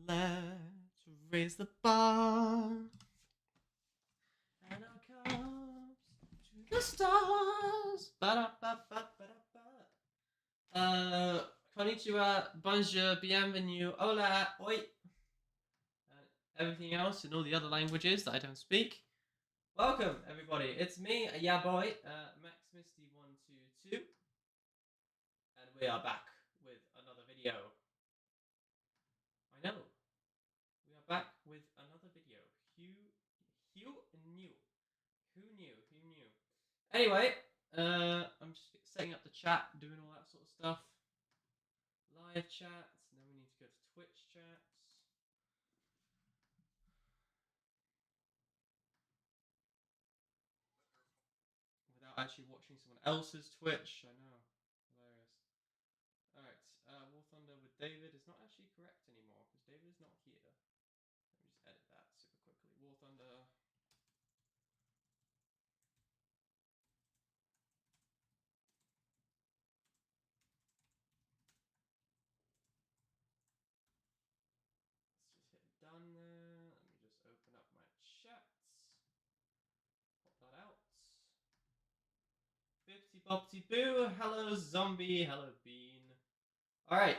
Let's raise the bar and our cups to the stars. Konnichiwa, bonjour, bienvenue, hola, oi, and everything else in all the other languages that I don't speak. Welcome, everybody. It's me, yeah boy, MaxMisty122, and we are back with another video. I know. We are back with another video. Who knew? Anyway, I'm just setting up the chat, doing all that sort of stuff. Live chats, and then we need to go to Twitch chats. Without actually watching someone else's Twitch, I know. Hilarious. Alright, War Thunder with David is not actually correct anymore, because David is not here. Let me just edit that super quickly. War Thunder. Let's just hit done there. Let me just open up my chats. Pop that out. Bipsy Bopsy Boo. Hello Zombie. Hello Bean. Alright,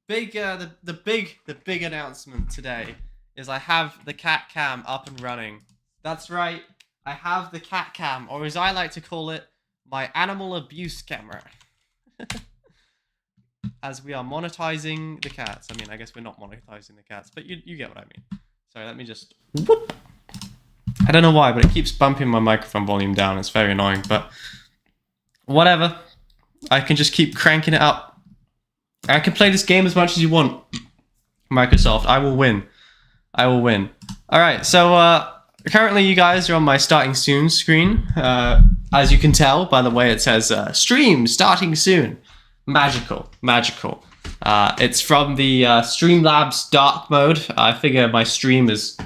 the big announcement today is I have the cat cam up and running. That's right, I have the cat cam, or as I like to call it, my animal abuse camera. As we are monetizing the cats. I mean, I guess we're not monetizing the cats, but you get what I mean. Sorry, let me just... Whoop. I don't know why, but it keeps bumping my microphone volume down. It's very annoying, but... whatever. I can just keep cranking it up. I can play this game as much as you want. Microsoft, I will win. I will win. Alright, so currently you guys are on my starting soon screen. As you can tell by the way it says stream starting soon. Magical. Magical. It's from the Streamlabs dark mode. I figure my stream is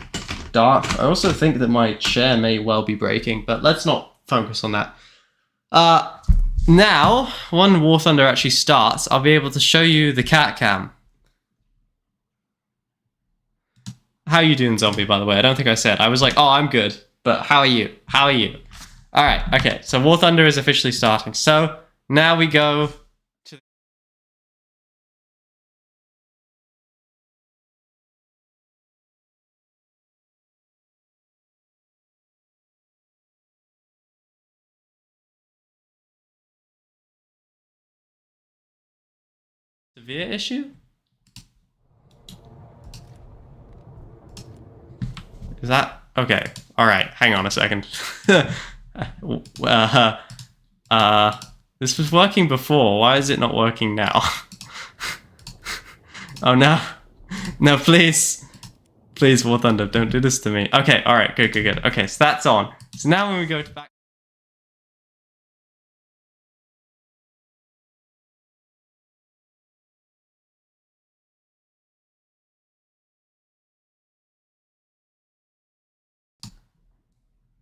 dark. I also think that my chair may well be breaking, but let's not focus on that. Now, when War Thunder actually starts, I'll be able to show you the cat cam. How are you doing, Zombie, by the way? I don't think I said. I was like, oh, I'm good. But how are you? How are you? Alright, okay. So War Thunder is officially starting. So, now we go to... severe issue? Is that... okay. Alright, hang on a second. This was working before. Why is it not working now? Oh no. No, please. Please, War Thunder, don't do this to me. Okay, alright, good. Okay, so that's on. So now when we go to back...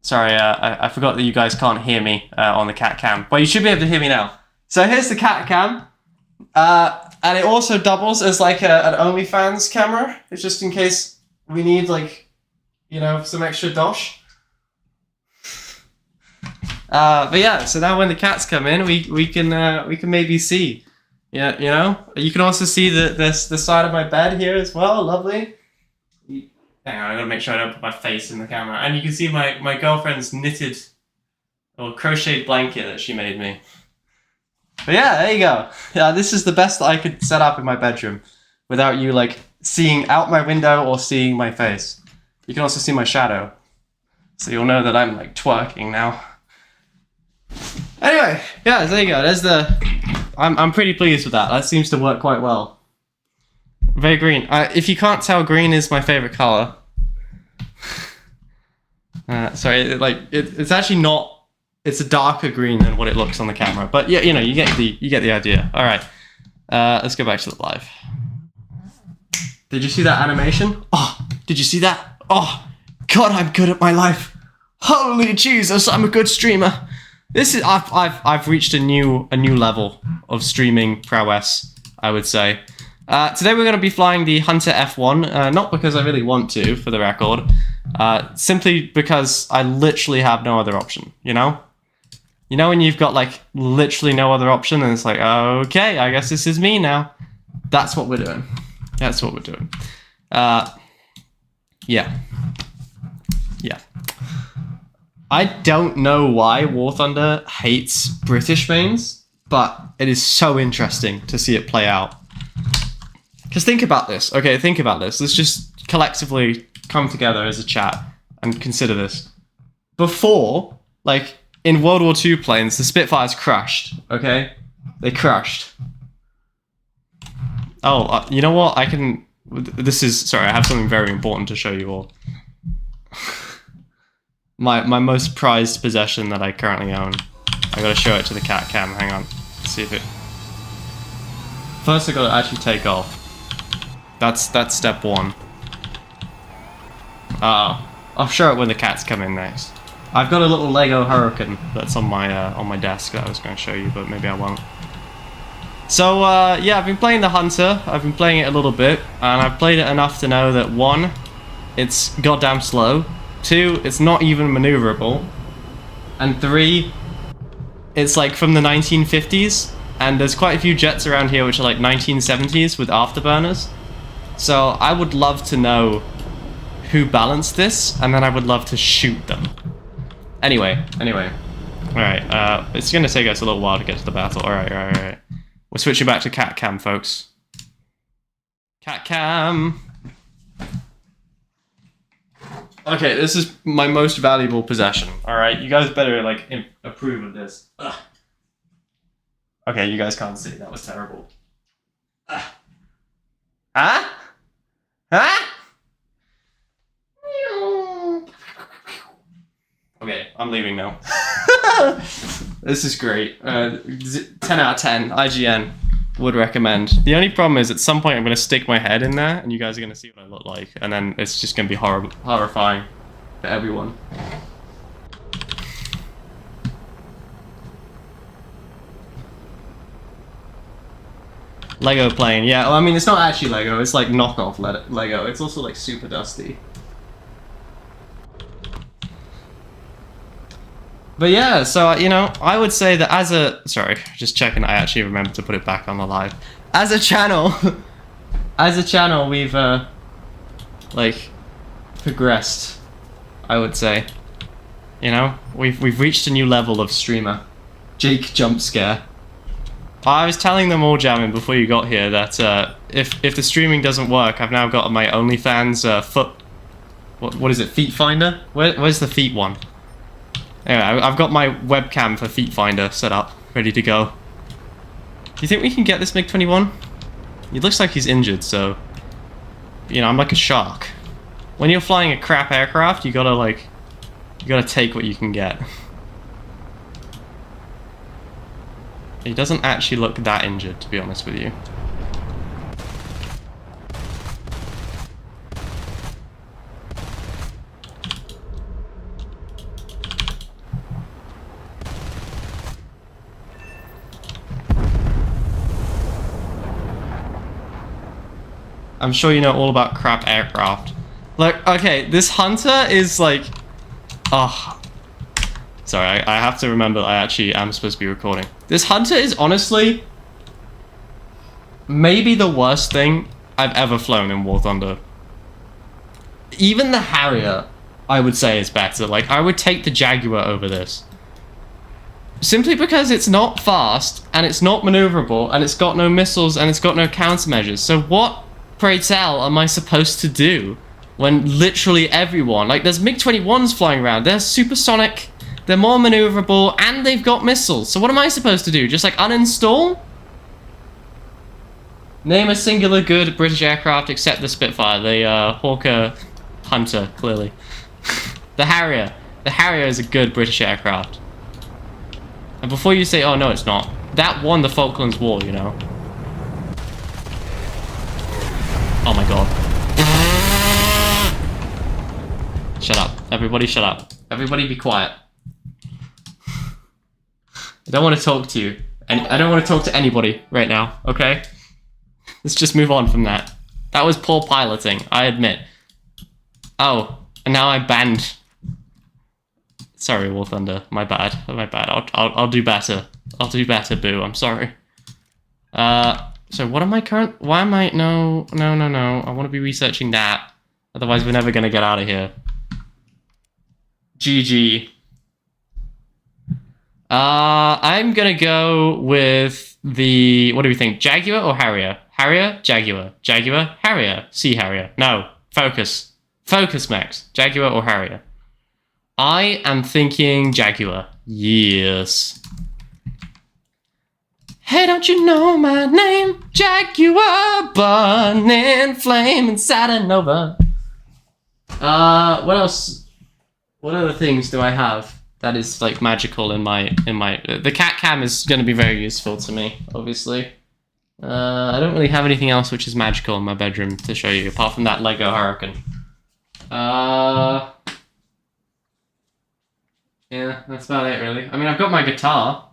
Sorry, I forgot that you guys can't hear me on the cat cam, but you should be able to hear me now. So here's the cat cam, and it also doubles as like an OnlyFans camera. It's just in case we need like, you know, some extra dosh. But yeah, so now when the cats come in, we can maybe see, yeah, you know. You can also see the side of my bed here as well. Lovely. Hang on, I gotta make sure I don't put my face in the camera. And you can see my girlfriend's knitted or crocheted blanket that she made me. But yeah, there you go. Yeah, this is the best that I could set up in my bedroom without you like seeing out my window or seeing my face. You can also see my shadow. So you'll know that I'm like twerking now. Anyway, yeah, there you go. There's the... I'm pretty pleased with that. That seems to work quite well. Very green. If you can't tell, green is my favorite color. Sorry, it's actually not. It's a darker green than what it looks on the camera. But yeah, you know, you get the idea. All right, let's go back to the live. Did you see that animation? Oh, did you see that? Oh, God, I'm good at my life. Holy Jesus, I'm a good streamer. This is I've reached a new level of streaming prowess, I would say. Today we're going to be flying the Hunter F1, not because I really want to, for the record, simply because I literally have no other option, you know? You know when you've got, like, literally no other option, and it's like, okay, I guess this is me now. That's what we're doing. That's what we're doing. Yeah. I don't know why War Thunder hates British mains, but it is so interesting to see it play out. Because think about this. Okay, think about this. Let's just collectively come together as a chat and consider this. Before, like, in World War II planes, the Spitfires crashed, okay? They crashed. Oh, you know what? Sorry, I have something very important to show you all. My most prized possession that I currently own. I gotta show it to the cat cam, hang on. Let's see if it... First I gotta actually take off. That's step one. I'll show it when the cats come in next. I've got a little Lego Hurricane that's on my desk that I was gonna show you, but maybe I won't. So, yeah, I've been playing the Hunter. I've been playing it a little bit, and I've played it enough to know that 1, it's goddamn slow. 2, it's not even maneuverable. And 3, it's like from the 1950s, and there's quite a few jets around here which are like 1970s with afterburners. So I would love to know who balanced this, and then I would love to shoot them. Anyway. Alright, it's gonna take us a little while to get to the battle. Alright. We're switching back to cat cam, folks. Cat cam! Okay, this is my most valuable possession. Alright, you guys better, like, approve of this. Ugh. Okay, you guys can't see. That was terrible. Ugh. Huh? Okay, I'm leaving now. This is great. 10 out of 10. IGN would recommend. The only problem is at some point I'm going to stick my head in there and you guys are going to see what I look like. And then it's just going to be horrifying for everyone. Lego plane. Yeah, well, I mean, it's not actually Lego. It's like knockoff Lego. It's also like super dusty. But yeah, so, you know, I would say that as a... Sorry, just checking I actually remembered to put it back on the live. As a channel, we've, like, progressed, I would say. You know, we've reached a new level of streamer. Jake jump scare. I was telling them all, Jamin, before you got here, that if the streaming doesn't work, I've now got my OnlyFans foot... What is it, feet finder? Where's the feet one? Anyway, I've got my webcam for Feet Finder set up, ready to go. Do you think we can get this MiG-21? It looks like he's injured, so... You know, I'm like a shark. When you're flying a crap aircraft, you gotta take what you can get. He doesn't actually look that injured, to be honest with you. I'm sure you know all about crap aircraft. Like, okay, this Hunter is like... Oh. Sorry, I have to remember I actually am supposed to be recording. This Hunter is honestly... maybe the worst thing I've ever flown in War Thunder. Even the Harrier, I would say, is better. Like, I would take the Jaguar over this. Simply because it's not fast, and it's not maneuverable, and it's got no missiles, and it's got no countermeasures. So what... pray tell, am I supposed to do when literally everyone, like there's MiG-21s flying around, they're supersonic, they're more maneuverable, and they've got missiles. So what am I supposed to do? Just like uninstall? Name a singular good British aircraft except the Spitfire, the Hawker Hunter, clearly. The Harrier. The Harrier is a good British aircraft. And before you say, oh no it's not, that won the Falklands War, you know. Oh my god. Shut up. Everybody shut up. Everybody be quiet. I don't want to talk to you. And I don't want to talk to anybody right now, okay? Let's just move on from that. That was poor piloting, I admit. Oh, and now I banned. Sorry, War Thunder. My bad. My bad. I'll do better. I'll do better, Boo. I'm sorry. So what am I why am I? No. I want to be researching that. Otherwise, we're never gonna get out of here. GG. I'm gonna go with the. What do we think? Jaguar or Harrier? Harrier, Jaguar. Jaguar, Harrier. Sea Harrier. No. Focus. Focus, Max. Jaguar or Harrier? I am thinking Jaguar. Yes. Hey, don't you know my name? Jaguar, burning flame inside a Nova. What else? What other things do I have that is like magical in my the cat cam is going to be very useful to me, obviously. I don't really have anything else which is magical in my bedroom to show you apart from that Lego Hurricane. Yeah, that's about it really. I mean, I've got my guitar.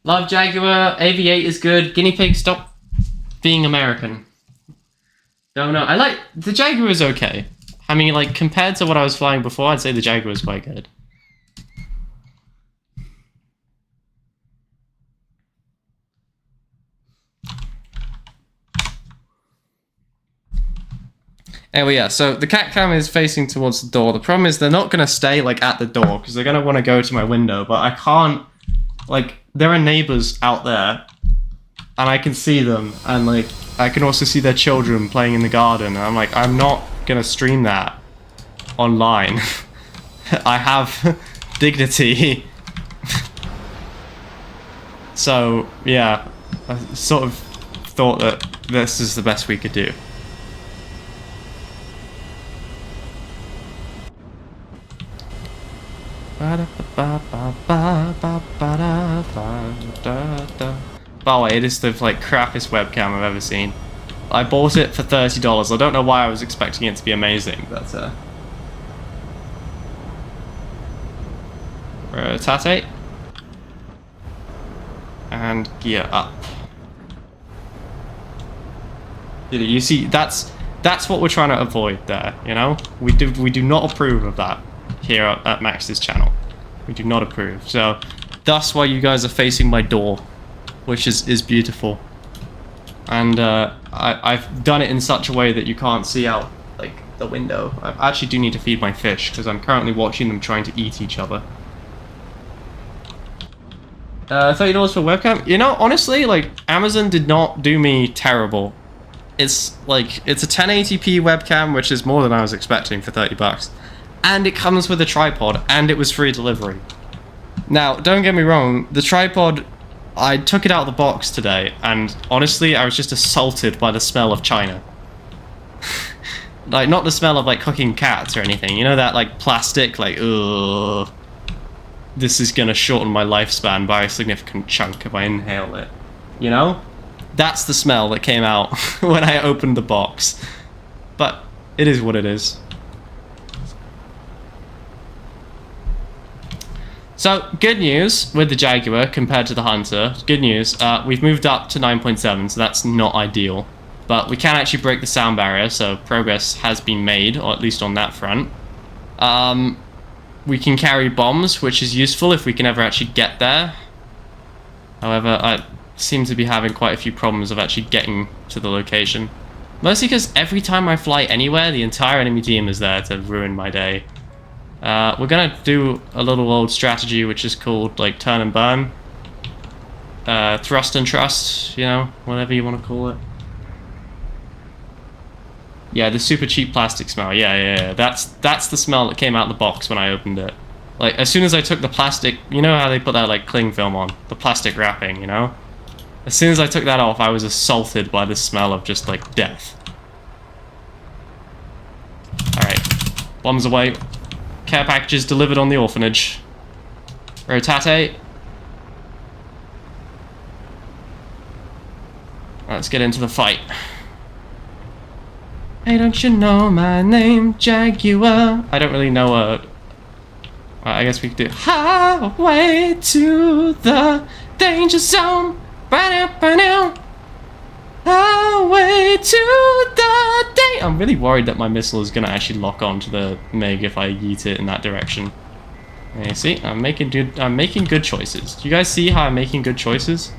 Love Jaguar, AV8 is good. Guinea Pig, stop being American. No, I like... The Jaguar is okay. I mean, like, compared to what I was flying before, I'd say the Jaguar is quite good. Anyway, yeah, so the cat cam is facing towards the door. The problem is they're not going to stay, like, at the door, because they're going to want to go to my window, but I can't... Like, there are neighbors out there, and I can see them, and, like, I can also see their children playing in the garden, and I'm like, I'm not gonna stream that online. I have dignity. So, yeah, I sort of thought that this is the best we could do. By the way, it is the like crappiest webcam I've ever seen. I bought it for $30. I don't know why I was expecting it to be amazing, but rotate and gear up. You see, that's what we're trying to avoid there. You know, we do not approve of that here at Max's channel. We do not approve. So that's why you guys are facing my door, which is beautiful. And I've done it in such a way that you can't see out like the window. I actually do need to feed my fish because I'm currently watching them trying to eat each other. $30 for webcam. You know, honestly, like Amazon did not do me terrible. It's like it's a 1080p webcam, which is more than I was expecting for $30. And it comes with a tripod, and it was free delivery. Now, don't get me wrong, the tripod, I took it out of the box today, and honestly, I was just assaulted by the smell of China. Like, not the smell of, like, cooking cats or anything. You know that, like, plastic, like, ugh. This is gonna shorten my lifespan by a significant chunk if I inhale it. You know? That's the smell that came out when I opened the box. But it is what it is. So, good news with the Jaguar compared to the Hunter. Good news, we've moved up to 9.7, so that's not ideal. But we can actually break the sound barrier, so progress has been made, or at least on that front. We can carry bombs, which is useful if we can ever actually get there. However, I seem to be having quite a few problems of actually getting to the location. Mostly because every time I fly anywhere, the entire enemy team is there to ruin my day. We're gonna do a little old strategy which is called like turn and burn. Thrust and trust, you know, whatever you want to call it. Yeah, the super cheap plastic smell. Yeah. That's the smell that came out the box when I opened it. Like, as soon as I took the plastic, you know how they put that like cling film on? The plastic wrapping, you know? As soon as I took that off, I was assaulted by the smell of just like death. Alright, bombs away. Care packages delivered on the orphanage. Rotate. Let's get into the fight. Hey, don't you know my name, Jaguar? I don't really know I guess we could do highway to the danger zone. Right now. Highway to the day. I'm really worried that my missile is gonna actually lock onto the MiG if I yeet it in that direction. And you see, I'm making good choices. Do you guys see how I'm making good choices?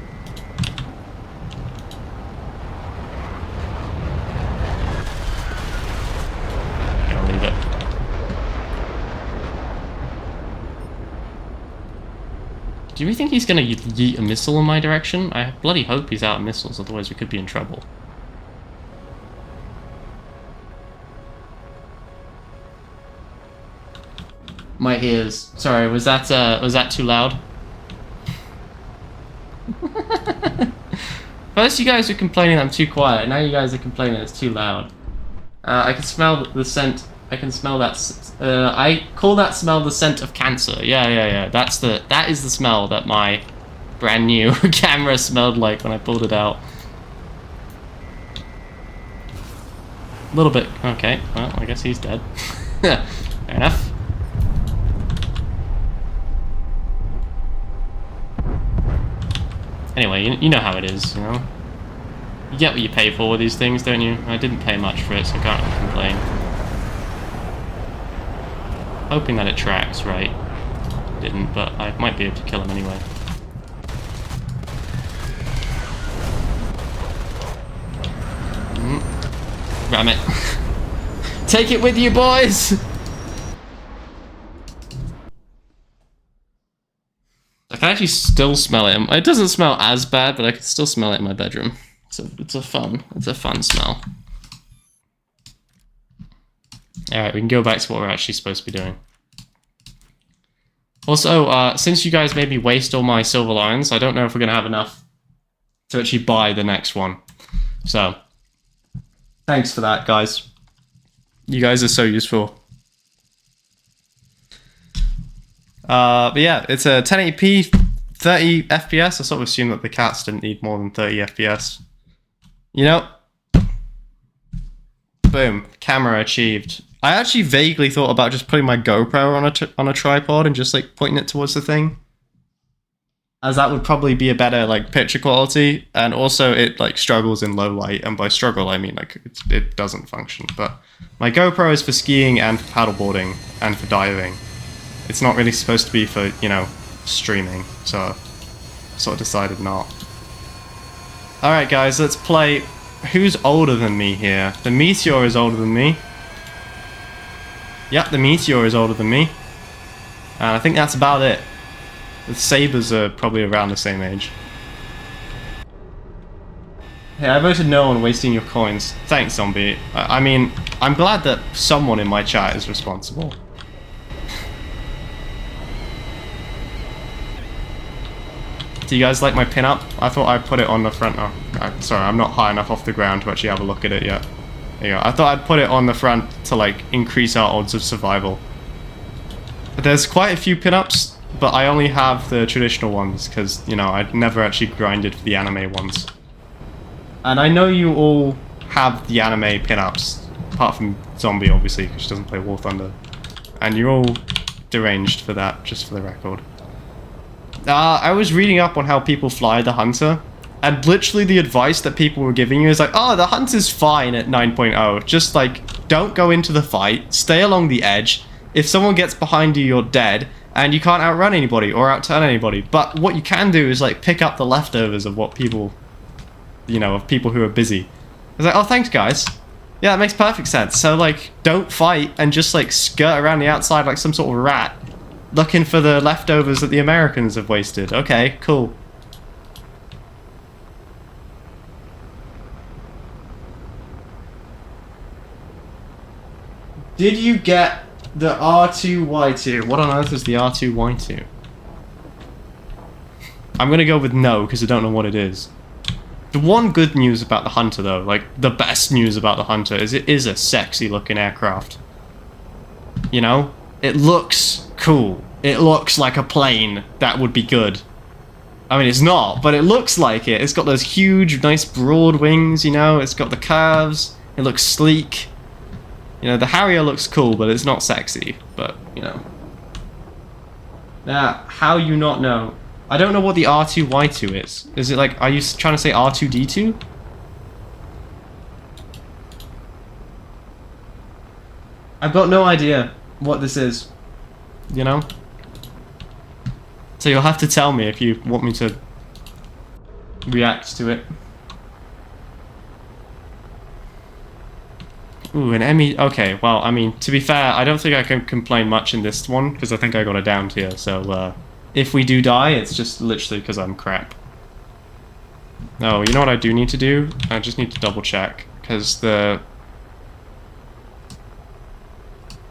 I'll leave it. Do you think he's gonna yeet a missile in my direction? I bloody hope he's out of missiles, otherwise we could be in trouble. My ears. Sorry, was that too loud? First you guys were complaining I'm too quiet, now you guys are complaining it's too loud. I can smell the scent. I can smell that. I call that smell the scent of cancer. Yeah. That is the smell that my brand new camera smelled like when I pulled it out. A little bit. Okay. Well, I guess he's dead. Fair enough. Anyway, you know how it is, you know? You get what you pay for with these things, don't you? I didn't pay much for it, so I can't really complain. Hoping that it tracks, right? Didn't, but I might be able to kill him anyway. Ram it. Take it with you, boys! I can actually still smell it. It doesn't smell as bad, but I can still smell it in my bedroom. It's a fun smell. Alright, we can go back to what we're actually supposed to be doing. Also, since you guys made me waste all my silver lions, I don't know if we're going to have enough to actually buy the next one. So, thanks for that, guys. You guys are so useful. But yeah, it's a 1080p, 30 FPS. I sort of assumed that the cats didn't need more than 30 FPS. You know? Boom. Camera achieved. I actually vaguely thought about just putting my GoPro on a tripod and just like pointing it towards the thing, as that would probably be a better like picture quality, and also it like struggles in low light, and by struggle I mean like it doesn't function. But my GoPro is for skiing and for paddleboarding and for diving. It's not really supposed to be for, you know, streaming, so I sort of decided not. Alright guys, let's play. Who's older than me here? The Meteor is older than me. Yep, the Meteor is older than me. And I think that's about it. The Sabres are probably around the same age. Hey, I voted no on wasting your coins. Thanks, Zombie. I mean, I'm glad that someone in my chat is responsible. Do you guys like my pin-up? I thought I'd put it on the front. Oh, sorry, I'm not high enough off the ground to actually have a look at it yet. There you go. I thought I'd put it on the front to like increase our odds of survival. There's quite a few pin-ups, but I only have the traditional ones because, you know, I'd never actually grinded for the anime ones. And I know you all have the anime pin-ups, apart from Zombie, obviously, because she doesn't play War Thunder. And you're all deranged for that, just for the record. I was reading up on how people fly the Hunter, and literally the advice that people were giving you is like, oh, the Hunter's fine at 9.0. Just like, don't go into the fight, stay along the edge. If someone gets behind you, you're dead, and you can't outrun anybody or outturn anybody. But what you can do is like pick up the leftovers of what people, you know, of people who are busy. It's like, oh, thanks guys. Yeah, that makes perfect sense. So like, don't fight and just like skirt around the outside like some sort of rat, looking for the leftovers that the Americans have wasted. Okay, cool. Did you get the R2Y2? What on earth is the R2Y2? I'm gonna go with no, because I don't know what it is. The one good news about the Hunter, though, like, the best news about the Hunter, is it is a sexy looking aircraft. You know? It looks cool. It looks like a plane that would be good. I mean, it's not, but it looks like it. It's got those huge, nice, broad wings, you know? It's got the curves. It looks sleek. You know, the Harrier looks cool, but it's not sexy. But, you know. Now, how you not know? I don't know what the R2Y2 is. Is it like, are you trying to say R2D2? I've got no idea what this is, you know? So you'll have to tell me if you want me to react to it. Ooh, an Emmy. Okay, well, I mean, to be fair, I don't think I can complain much in this one, because I think I got a down tier, so, if we do die, it's just literally because I'm crap. Oh, you know what I do need to do? I just need to double check, because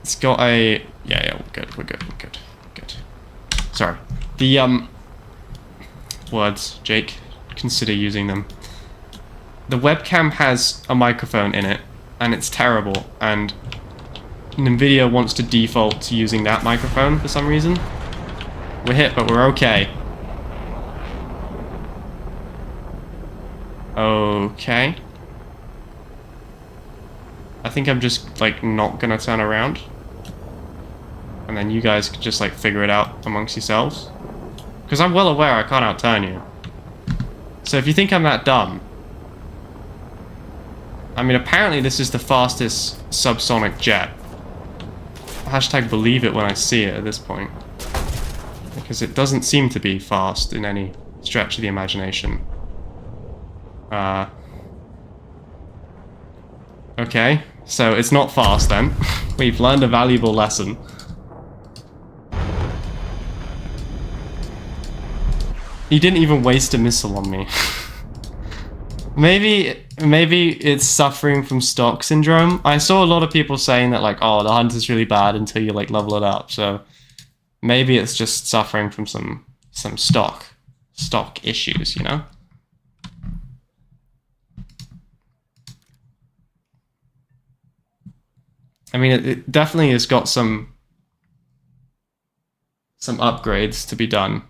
it's got a... Yeah, we're good. Sorry. The, words, Jake. Consider using them. The webcam has a microphone in it, and it's terrible, and NVIDIA wants to default to using that microphone for some reason. We're hit, but we're okay. Okay. I think I'm just, like, not gonna turn around. And then you guys could just, like, figure it out amongst yourselves. Because I'm well aware I can't outturn you. So if you think I'm that dumb... I mean, apparently this is the fastest subsonic jet. Hashtag believe it when I see it at this point. Because it doesn't seem to be fast in any stretch of the imagination. Okay, so it's not fast then. We've learned a valuable lesson. He didn't even waste a missile on me. Maybe it's suffering from stock syndrome. I saw a lot of people saying that, like, oh, the hunt is really bad until you, like, level it up. So maybe it's just suffering from some stock issues, you know? I mean, it definitely has got some upgrades to be done.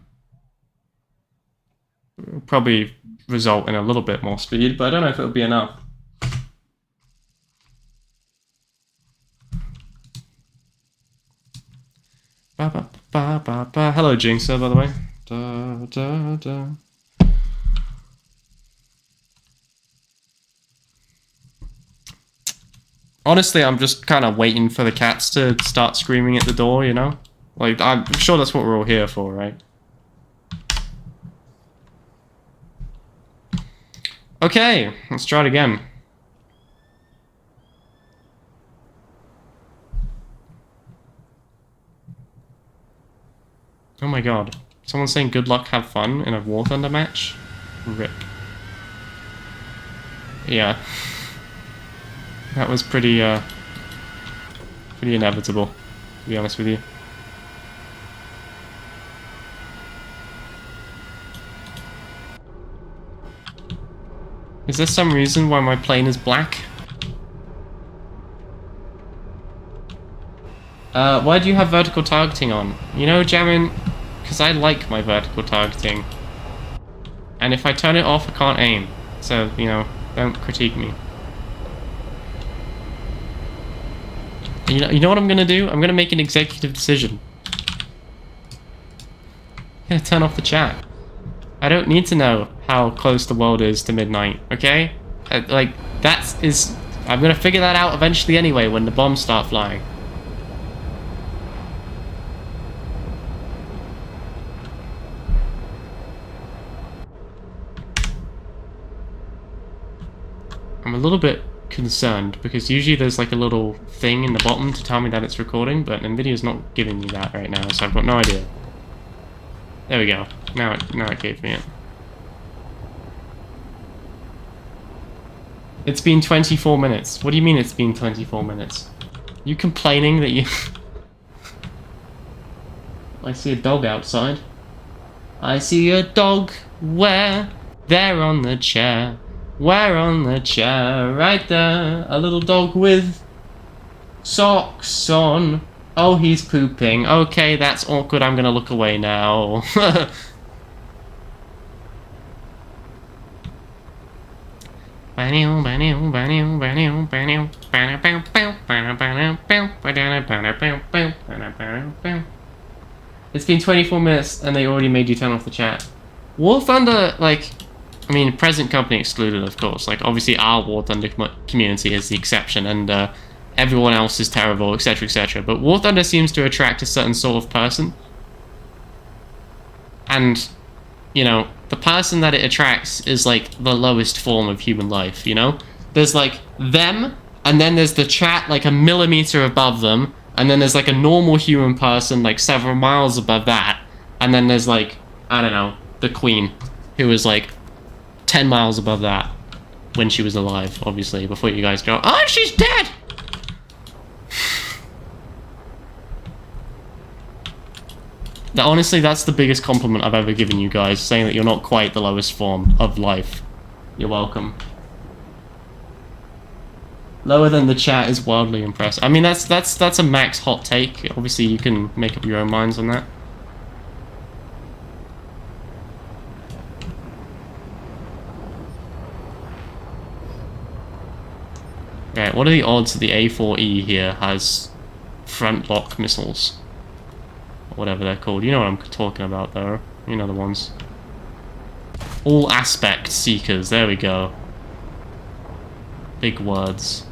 It'll probably result in a little bit more speed, but I don't know if it'll be enough. Hello, Jinxer, by the way. Honestly, I'm just kind of waiting for the cats to start screaming at the door, you know? Like, I'm sure that's what we're all here for, right? Okay, let's try it again. Oh my god. Someone's saying good luck, have fun in a War Thunder match? Rip. Yeah. That was pretty inevitable, to be honest with you. Is there some reason why my plane is black? Why do you have vertical targeting on? You know, Jamin, because I like my vertical targeting. And if I turn it off, I can't aim. So, you know, don't critique me. You know what I'm gonna do? I'm gonna make an executive decision. I'm gonna turn off the chat. I don't need to know how close the world is to midnight, okay? I'm gonna figure that out eventually anyway when the bombs start flying. I'm a little bit concerned because usually there's like a little thing in the bottom to tell me that it's recording, but NVIDIA's not giving me that right now, so I've got no idea. There we go. Now it gave me it. It's been 24 minutes. What do you mean it's been 24 minutes? You complaining that you... I see a dog outside. I see a dog. Where? There on the chair. Where on the chair? Right there. A little dog with socks on. Oh, he's pooping. Okay, that's awkward. I'm gonna look away now. It's been 24 minutes and they already made you turn off the chat. War Thunder, like, I mean, present company excluded, of course. Like, obviously our War Thunder community is the exception, and everyone else is terrible, etc., etc. But War Thunder seems to attract a certain sort of person. And, you know, the person that it attracts is, like, the lowest form of human life, you know? There's, like, them, and then there's the chat, like, a millimeter above them, and then there's, like, a normal human person, like, several miles above that, and then there's, like, I don't know, the Queen, who was, like, 10 miles above that when she was alive, obviously, before you guys go, oh, she's dead! Honestly, that's the biggest compliment I've ever given you guys, saying that you're not quite the lowest form of life. You're welcome. Lower than the chat is wildly impressive. I mean, that's a max hot take. Obviously, you can make up your own minds on that. Right, what are the odds that the A4E here has front lock missiles? Or whatever they're called. You know what I'm talking about, though. You know the ones. All aspect seekers. There we go. Big words.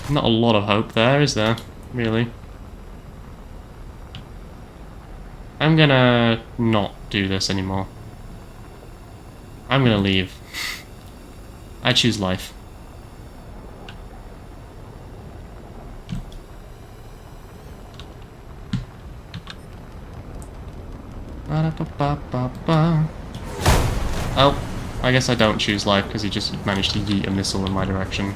Not a lot of hope there, is there? Really? I'm gonna not do this anymore. I'm gonna leave. I choose life. Oh, I guess I don't choose life because he just managed to yeet a missile in my direction.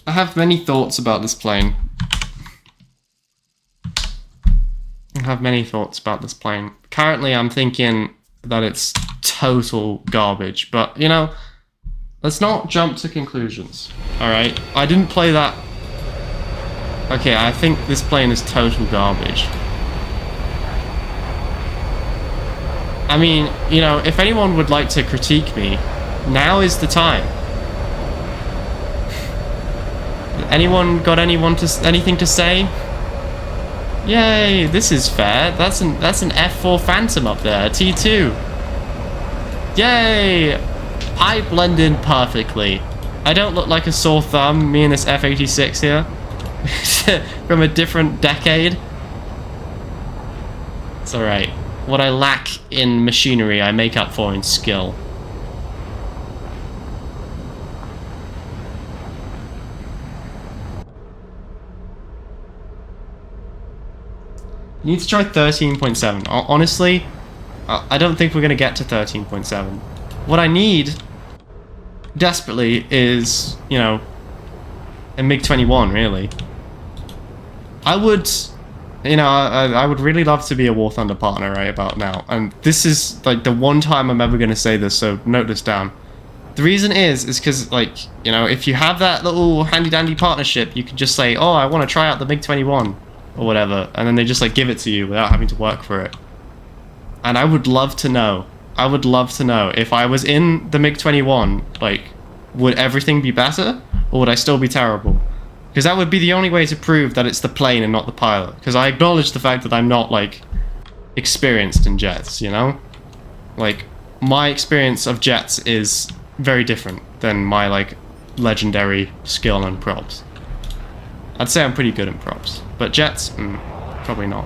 I have many thoughts about this plane. Currently, I'm thinking that it's total garbage, but, you know, let's not jump to conclusions, alright? I didn't play that... Okay, I think this plane is total garbage. I mean, you know, if anyone would like to critique me, now is the time. Anyone got anything to say? Yay, this is fair. That's an F4 Phantom up there, T2. Yay! I blend in perfectly. I don't look like a sore thumb, me and this F86 here. From a different decade. It's alright. What I lack in machinery, I make up for in skill. You need to try 13.7. Honestly, I don't think we're going to get to 13.7. What I need, desperately, is, you know, a MiG-21, really. I would, you know, I would really love to be a War Thunder partner right about now. And this is, like, the one time I'm ever going to say this, so note this down. The reason is because, like, you know, if you have that little handy-dandy partnership, you can just say, oh, I want to try out the MiG-21. Or whatever, and then they just like give it to you without having to work for it. And I would love to know if I was in the MiG-21, like, would everything be better, or would I still be terrible? Because that would be the only way to prove that it's the plane and not the pilot. Because I acknowledge the fact that I'm not, like, experienced in jets, you know? Like, my experience of jets is very different than my, like, legendary skill and props. I'd say I'm pretty good in props. But jets? Probably not.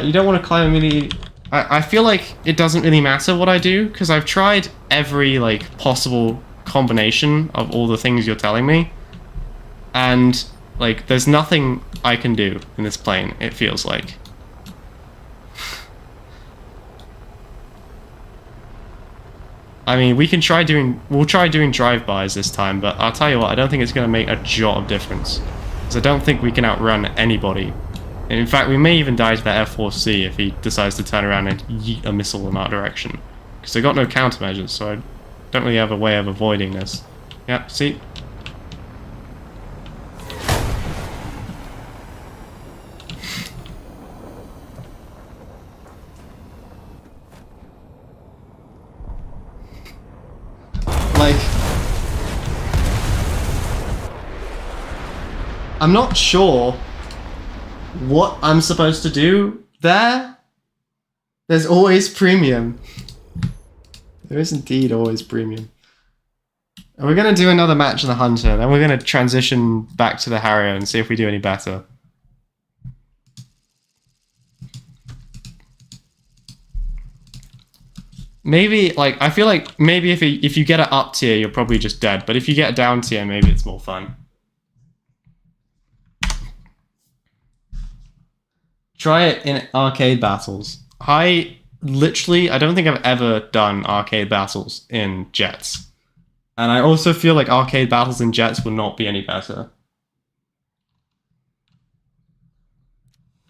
You don't want to climb really... I feel like it doesn't really matter what I do, because I've tried every, like, possible combination of all the things you're telling me. And, like, there's nothing I can do in this plane, it feels like. I mean, we'll try doing drive-bys this time, but I'll tell you what, I don't think it's going to make a jot of difference. Because I don't think we can outrun anybody. And in fact, we may even die to that F4C if he decides to turn around and yeet a missile in our direction. Because they've got no countermeasures, so I don't really have a way of avoiding this. Yeah, see? Like, I'm not sure what I'm supposed to do there. There's always premium. There is indeed always premium. And we're going to do another match of the Hunter, then we're going to transition back to the Harrier and see if we do any better. Maybe, like, I feel like maybe if you get it up tier, you're probably just dead. But if you get a down tier, maybe it's more fun. Try it in arcade battles. I don't think I've ever done arcade battles in Jets. And I also feel like arcade battles in Jets will not be any better.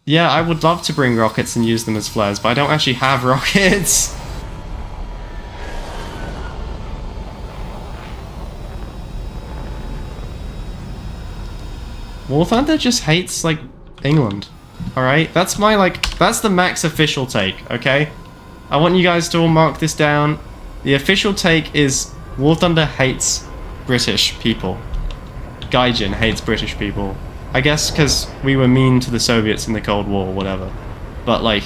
Yeah, I would love to bring rockets and use them as flares, but I don't actually have rockets. War Thunder just hates, like, England. Alright? That's the max official take, okay? I want you guys to all mark this down. The official take is War Thunder hates British people. Gaijin hates British people. I guess because we were mean to the Soviets in the Cold War or whatever. But, like,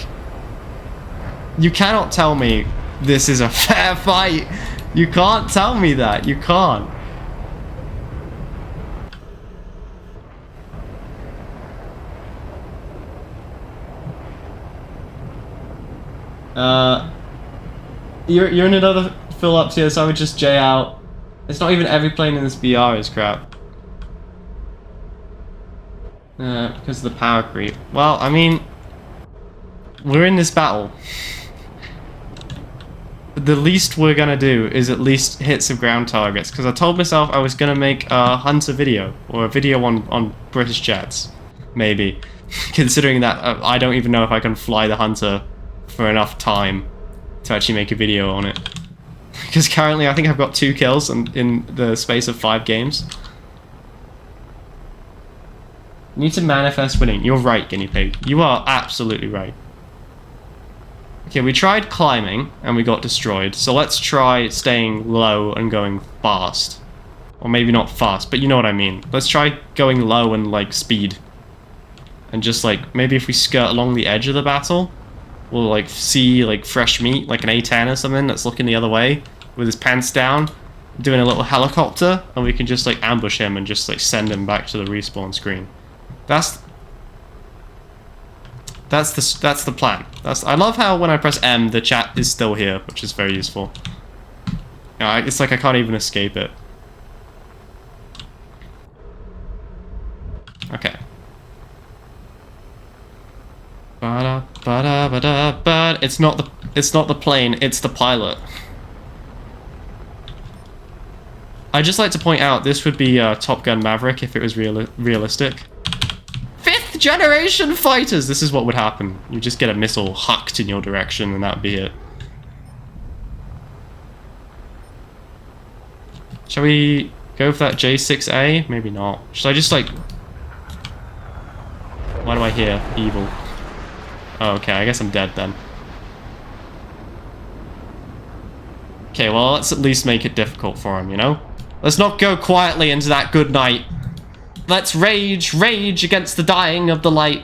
you cannot tell me this is a fair fight. You can't tell me that. You can't. You're in another fill up tier, so I would just J out. It's not even every plane in this BR is crap. Because of the power creep. Well, I mean, we're in this battle. The least we're gonna do is at least hit some ground targets, because I told myself I was gonna make a Hunter video, or a video on British jets, maybe. Considering that I don't even know if I can fly the Hunter for enough time to actually make a video on it. Because currently I think I've got 2 kills in the space of 5 games. You need to manifest winning. You're right, Guinea Pig. You are absolutely right. Okay, we tried climbing and we got destroyed, so let's try staying low and going fast. Or maybe not fast, but you know what I mean. Let's try going low and, like, speed. And just, like, maybe if we skirt along the edge of the battle, we'll, like, see, like, fresh meat, like an A10 or something that's looking the other way, with his pants down, doing a little helicopter, and we can just, like, ambush him and just, like, send him back to the respawn screen. That's the plan. I love how when I press M, the chat is still here, which is very useful. It's like I can't even escape it. Okay. It's not the plane, it's the pilot. I'd just like to point out this would be Top Gun Maverick if it was realistic. 5th generation fighters! This is what would happen. You just get a missile hucked in your direction and that'd be it. Shall we go for that J6A? Maybe not. Should I just, like... Why do I hear evil? Oh, okay, I guess I'm dead then. Okay, well, let's at least make it difficult for him, you know? Let's not go quietly into that good night. Let's rage against the dying of the light.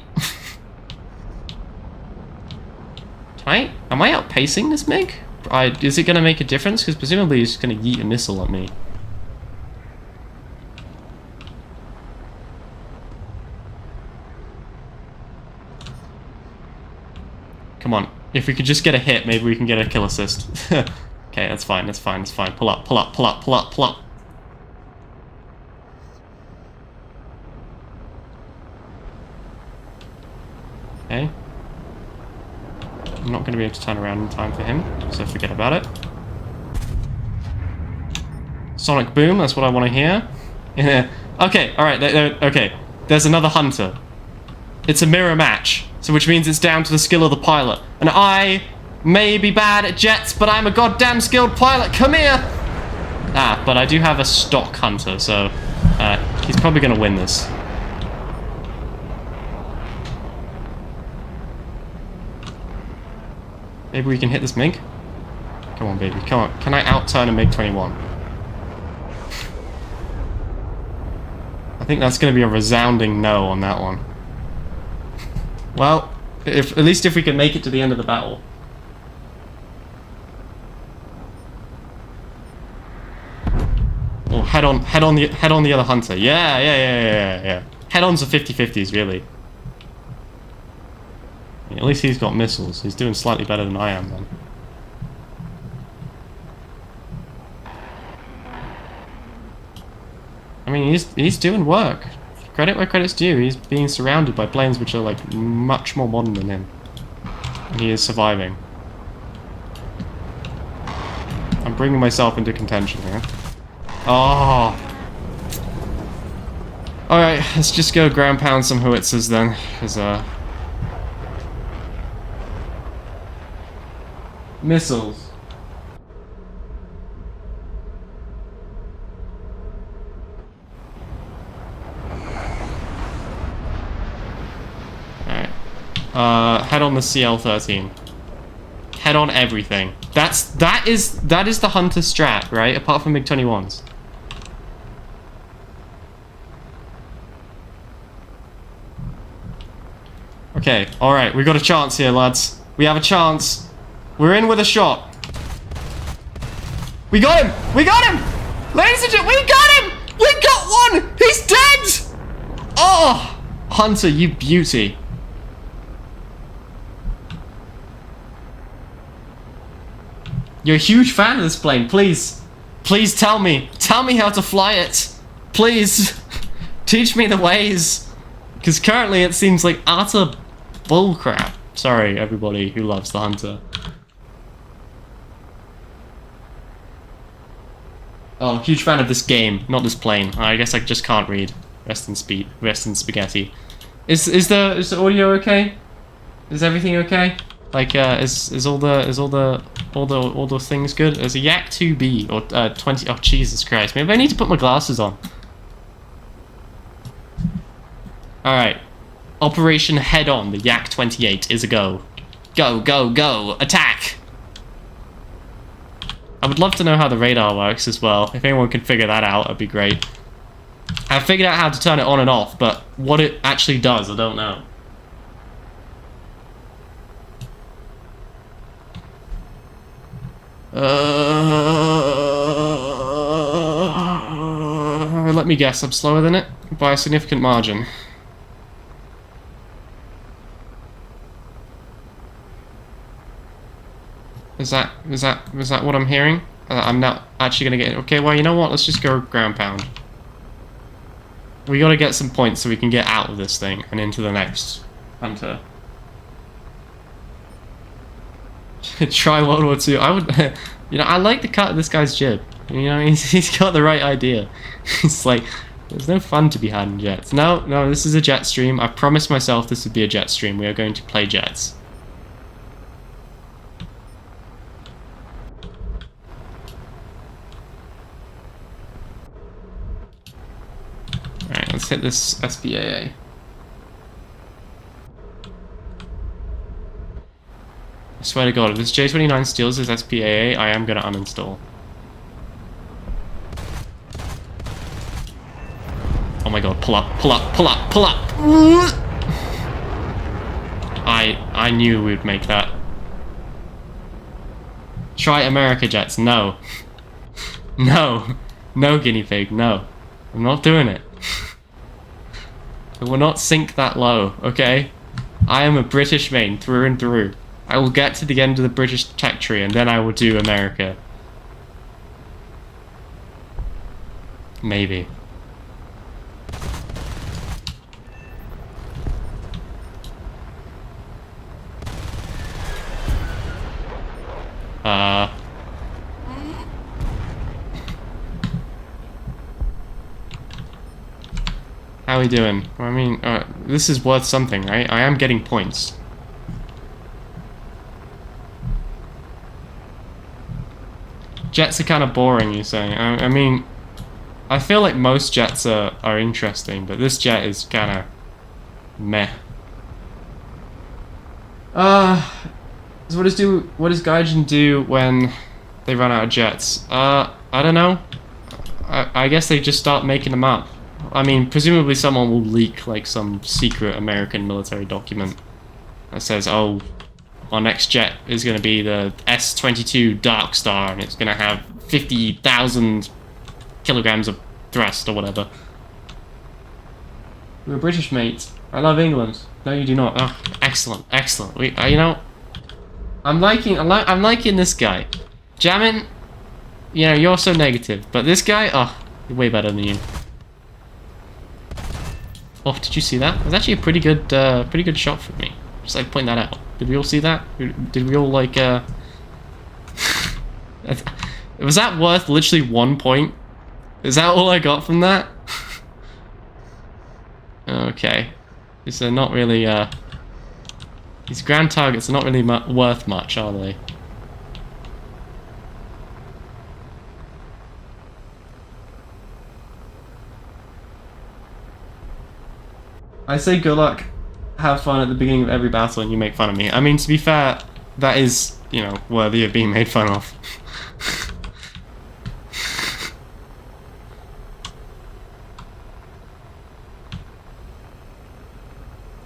Am I outpacing this MiG? Is it going to make a difference? Because presumably he's going to yeet a missile at me. Come on. If we could just get a hit, maybe we can get a kill assist. Okay, that's fine, that's fine, that's fine. Pull up, pull up, pull up, pull up, pull up. Okay. I'm not going to be able to turn around in time for him, so forget about it. Sonic boom, that's what I want to hear. Yeah. Okay, alright, okay. There's another Hunter. It's a mirror match, so which means it's down to the skill of the pilot. And I may be bad at jets, but I'm a goddamn skilled pilot. Come here! Ah, but I do have a stock Hunter, so he's probably going to win this. Maybe we can hit this MiG? Come on, baby, come on. Can I outturn a MiG-21? think that's going to be a resounding no on that one. Well, at least if we can make it to the end of the battle. Or head on the other hunter. Yeah. Head-ons are 50-50s, really. Yeah, at least he's got missiles. He's doing slightly better than I am, then. I mean, he's doing work. Credit where credit's due. He's being surrounded by planes which are, like, much more modern than him. And he is surviving. I'm bringing myself into contention here. Oh. Alright, let's just go ground pound some howitzers then. Because, missiles. Alright. Head on the CL-13. Head on everything. That is the hunter strat, right? Apart from MiG-21s. Okay, alright, we got a chance here, lads. We have a chance. We're in with a shot. We got him! We got him! Ladies and gentlemen, we got him! We got one! He's dead! Oh! Hunter, you beauty. You're a huge fan of this plane, please. Please tell me. Tell me how to fly it. Please. Teach me the ways. Because currently it seems like utter bullcrap. Sorry, everybody who loves the Hunter. Oh, huge fan of this game, not this plane. I guess I just can't read. Rest in spaghetti. Is the audio okay? Is everything okay? Like, is all the things good? There's a Yak 2B or 20. Oh Jesus Christ! Maybe I need to put my glasses on. All right, Operation Head On. The Yak 28 is a go. Go go go! Attack! I would love to know how the radar works as well. If anyone can figure that out, that'd be great. I've figured out how to turn it on and off, but what it actually does, I don't know. Let me guess, I'm slower than it by a significant margin. Is that what I'm hearing? I'm not actually gonna get it. Okay, well, you know what? Let's just go ground pound. We gotta get some points so we can get out of this thing and into the next hunter. Try World War II. I would, you know, I like the cut of this guy's jib. You know, he's got the right idea. It's like, there's no fun to be had in jets. No, this is a jet stream. I promised myself this would be a jet stream. We are going to play jets. Alright, let's hit this SPAA. I swear to God, if this J29 steals this SPAA, I am gonna uninstall. Oh my God, pull up, pull up, pull up, pull up! I knew we'd make that. Try America jets, no. No. No, guinea pig, no. I'm not doing it. I will not sink that low, okay? I am a British main through and through. I will get to the end of the British tech tree and then I will do America. Maybe. How are we doing? I mean, this is worth something, right? I am getting points. Jets are kind of boring, you say. I mean, I feel like most jets are interesting, but this jet is kind of meh. So what does Gaijin do when they run out of jets? I don't know. I guess they just start making them up. I mean, presumably someone will leak like some secret American military document that says, oh, our next jet is going to be the S-22 Dark Star, and it's going to have 50,000 kilograms of thrust or whatever. We're British, mate. I love England. No, you do not. Oh, excellent, excellent. We, you know, I'm liking this guy. Jamin, you know, you're so negative, but this guy, oh, way better than you. Oh, did you see that? It was actually a pretty good shot from me. Just like point that out. Did we all see that? Did we all like? Was that worth literally 1 point? Is that all I got from that? Okay, these are not really these ground targets are not really worth much, are they? I say good luck, have fun at the beginning of every battle, and you make fun of me. I mean, to be fair, that is, you know, worthy of being made fun of.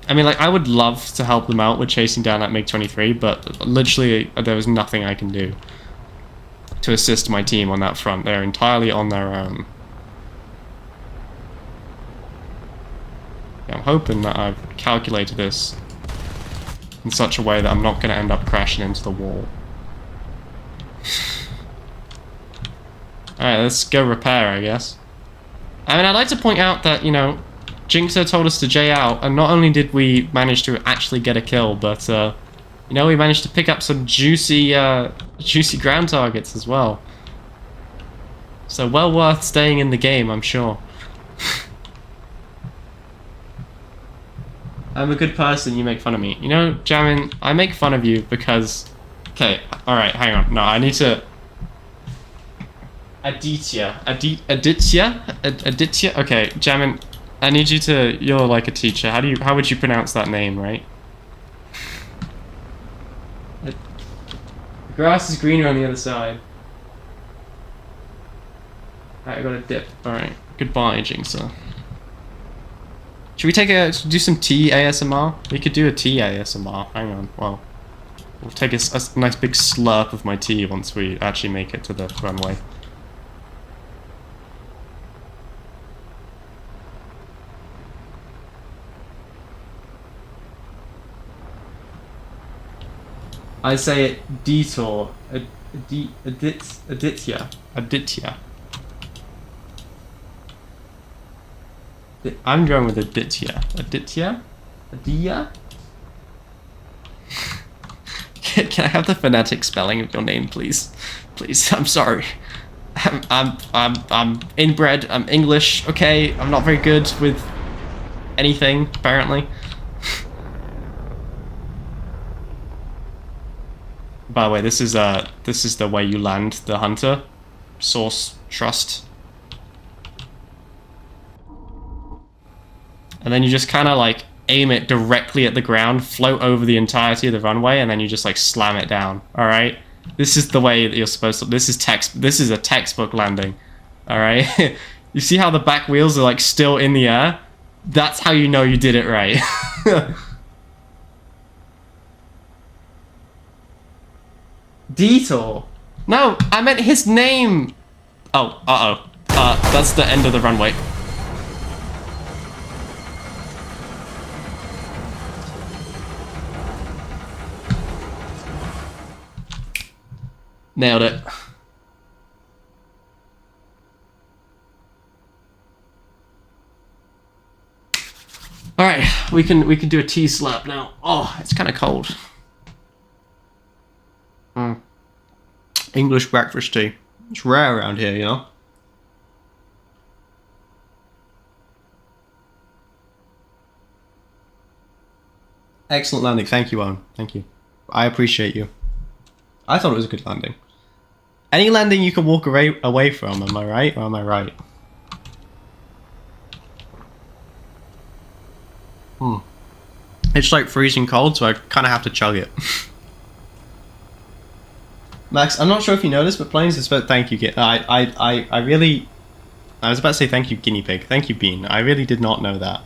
I mean, like, I would love to help them out with chasing down that MiG-23, but literally there was nothing I can do to assist my team on that front. They're entirely on their own. I'm hoping that I've calculated this in such a way that I'm not going to end up crashing into the wall. Alright, let's go repair, I guess. I mean, I'd like to point out that, you know, Jinxer told us to J out, and not only did we manage to actually get a kill, but, you know, we managed to pick up some juicy ground targets as well. So, well worth staying in the game, I'm sure. I'm a good person, you make fun of me. You know, Jamin, I make fun of you because... Okay, alright, hang on. No, I need to... Aditya. Aditya? Okay, Jamin, I need you to... You're like a teacher. How would you pronounce that name, right? The grass is greener on the other side. Alright, I got a dip. Alright, goodbye, Jinxer. Should we do some tea ASMR? We could do a tea ASMR. Hang on. Well, we'll take a nice big slurp of my tea once we actually make it to the runway. I say it detour. Aditya. I'm going with Aditya. Aditya? Can I have the phonetic spelling of your name, please? Please, I'm sorry. I'm inbred. I'm English. Okay, I'm not very good with anything apparently. By the way, this is the way you land the hunter. Source trust. And then you just kind of like aim it directly at the ground, float over the entirety of the runway, and then you just like slam it down. All right, this is the way that you're supposed to. This is a textbook landing. All right, you see how the back wheels are like still in the air? That's how you know you did it right. Detour? No, I meant his name. Oh, that's the end of the runway. Nailed it. All right, we can do a tea slurp now. Oh, it's kind of cold. English breakfast tea. It's rare around here, you know. Excellent landing. Thank you, Owen. Thank you. I appreciate you. I thought it was a good landing. Any landing you can walk away from, am I right or am I right? It's like freezing cold, so I kind of have to chug it. Max, I'm not sure if you know this, but planes are supposed. Thank you, Git. I really I was about to say thank you, guinea pig. Thank you, bean. I really did not know that.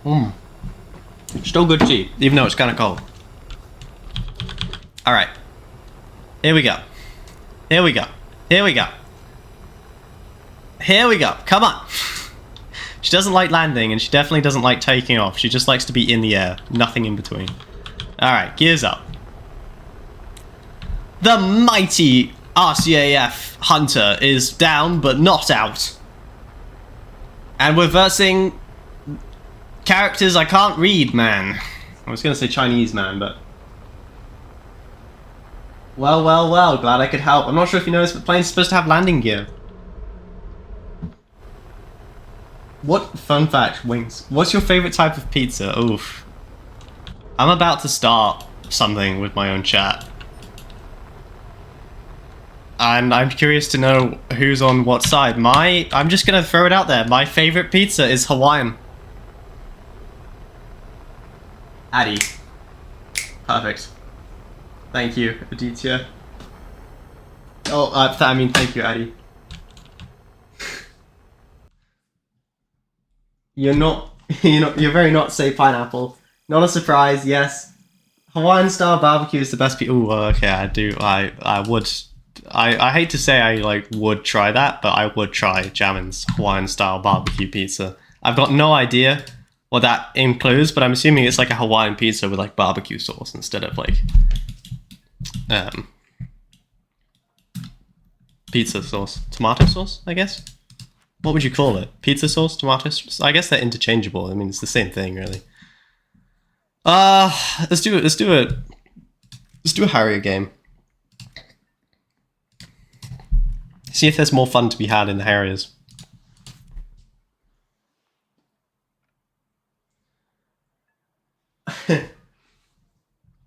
Mmm. Still good tea, even though it's kind of cold. Alright. Here we go. Here we go. Here we go. Here we go. Come on. She doesn't like landing, and she definitely doesn't like taking off. She just likes to be in the air. Nothing in between. Alright, gears up. The mighty RCAF Hunter is down, but not out. And we're versing characters I can't read, man. I was going to say Chinese, man, but... Well, well, well, glad I could help. I'm not sure if you noticed, but plane's supposed to have landing gear. What fun fact, Wings? What's your favorite type of pizza? Oof. I'm about to start something with my own chat. And I'm curious to know who's on what side. I'm just gonna throw it out there. My favorite pizza is Hawaiian. Addy. Perfect. Thank you, Aditya. Oh, I mean, thank you, Addy. You're very not say pineapple. Not a surprise, yes. Hawaiian style barbecue is the best pizza. Ooh, okay, I would. I hate to say I would try that, but I would try Jammin's Hawaiian style barbecue pizza. I've got no idea what that includes, but I'm assuming it's like a Hawaiian pizza with like barbecue sauce instead of like pizza sauce, tomato sauce, I guess. What would you call it? Pizza sauce, tomato sauce? I guess they're interchangeable. I mean, it's the same thing, really. Let's do a Harrier game. See if there's more fun to be had in the Harriers.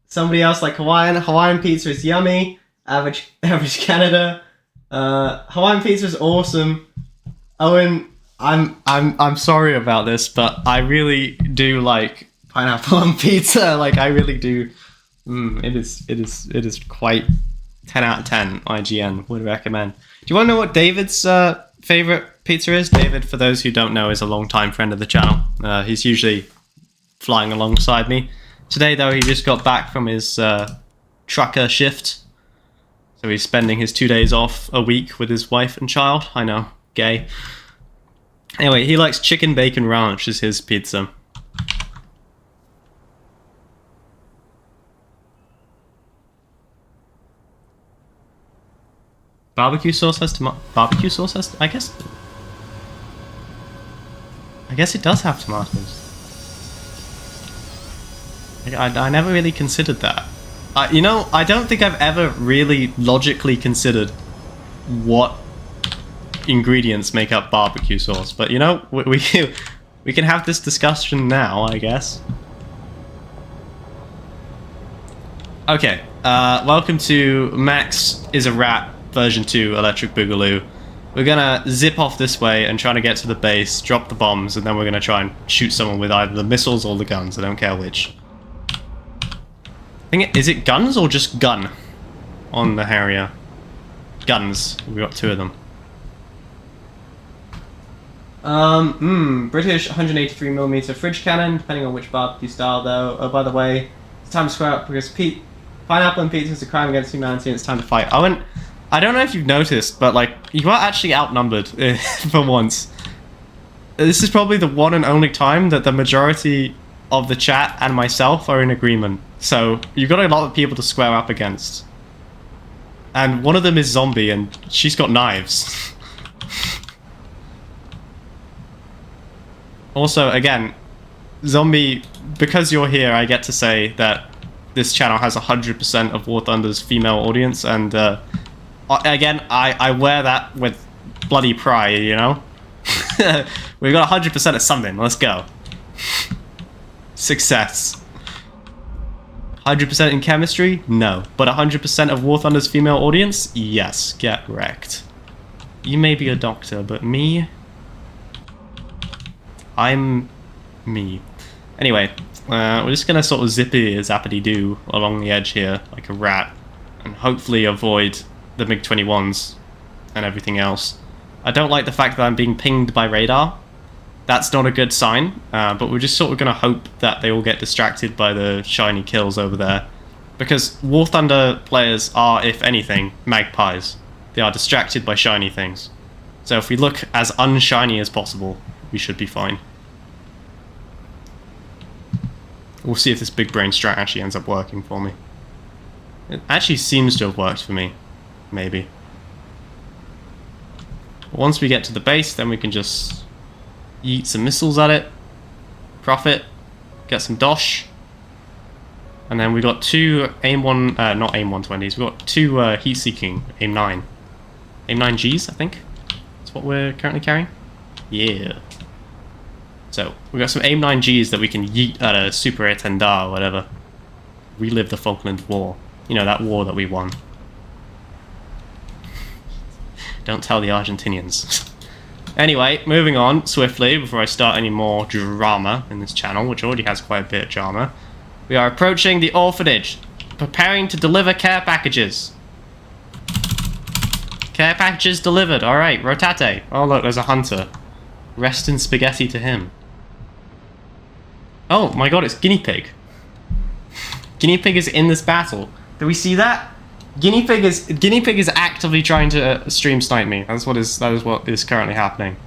Somebody else like Hawaiian pizza is yummy. Average Canada. Hawaiian pizza is awesome. Owen, I'm sorry about this, but I really do like pineapple on pizza. Like I really do. It is quite 10 out of 10. IGN would recommend. Do you want to know what David's favorite pizza is? David, for those who don't know, is a long-time friend of the channel. He's usually flying alongside me. Today, though, he just got back from his trucker shift. So he's spending his 2 days off a week with his wife and child. I know, gay. Anyway, he likes chicken bacon ranch as his pizza. Barbecue sauce has barbecue sauce has... I guess it does have tomatoes. I never really considered that. You know, I don't think I've ever really logically considered what ingredients make up barbecue sauce, but you know, we can have this discussion now, I guess. Okay, welcome to Max is a Rat version 2 Electric Boogaloo. We're gonna zip off this way and try to get to the base, drop the bombs, and then we're gonna try and shoot someone with either the missiles or the guns. I don't care which. Is it guns or just gun on the Harrier? Guns. We've got 2 of them. British 183mm fridge cannon, depending on which barbecue style though. Oh, by the way, it's time to square up because pineapple and pizza is a crime against humanity and it's time to fight. Owen, I don't know if you've noticed, but like, you are actually outnumbered for once. This is probably the one and only time that the majority of the chat and myself are in agreement. So, you've got a lot of people to square up against. And one of them is Zombie, and she's got knives. Also, again, Zombie, because you're here, I get to say that this channel has 100% of War Thunder's female audience, and again, I wear that with bloody pride, you know? We've got 100% of something, let's go. Success. 100% in chemistry? No. But 100% of War Thunder's female audience? Yes. Get wrecked. You may be a doctor, but me? I'm me. Anyway, we're just gonna sort of zippity-zappity-doo along the edge here, like a rat, and hopefully avoid the MiG-21s and everything else. I don't like the fact that I'm being pinged by radar. That's not a good sign, but we're just sort of going to hope that they all get distracted by the shiny kills over there. Because War Thunder players are, if anything, magpies. They are distracted by shiny things. So if we look as unshiny as possible, we should be fine. We'll see if this big brain strat actually ends up working for me. It actually seems to have worked for me. Maybe. Once we get to the base, then we can just yeet some missiles at it. Profit. Get some dosh. And then we got two not AIM-120s, we got two heat-seeking AIM-9. AIM-9Gs, I think. That's what we're currently carrying. Yeah. So, we got some AIM-9Gs that we can yeet at a Super Tendar or whatever. Relive the Falkland War. You know, that war that we won. Don't tell the Argentinians. Anyway, moving on swiftly before I start any more drama in this channel, which already has quite a bit of drama. We are approaching the orphanage, preparing to deliver care packages. Care packages delivered. Alright, rotate. Oh look, there's a hunter. Rest in spaghetti to him. Oh my god, it's Guinea Pig. Guinea Pig is in this battle. Do we see that? Guinea Pig is actively trying to stream snipe me. That is what is currently happening.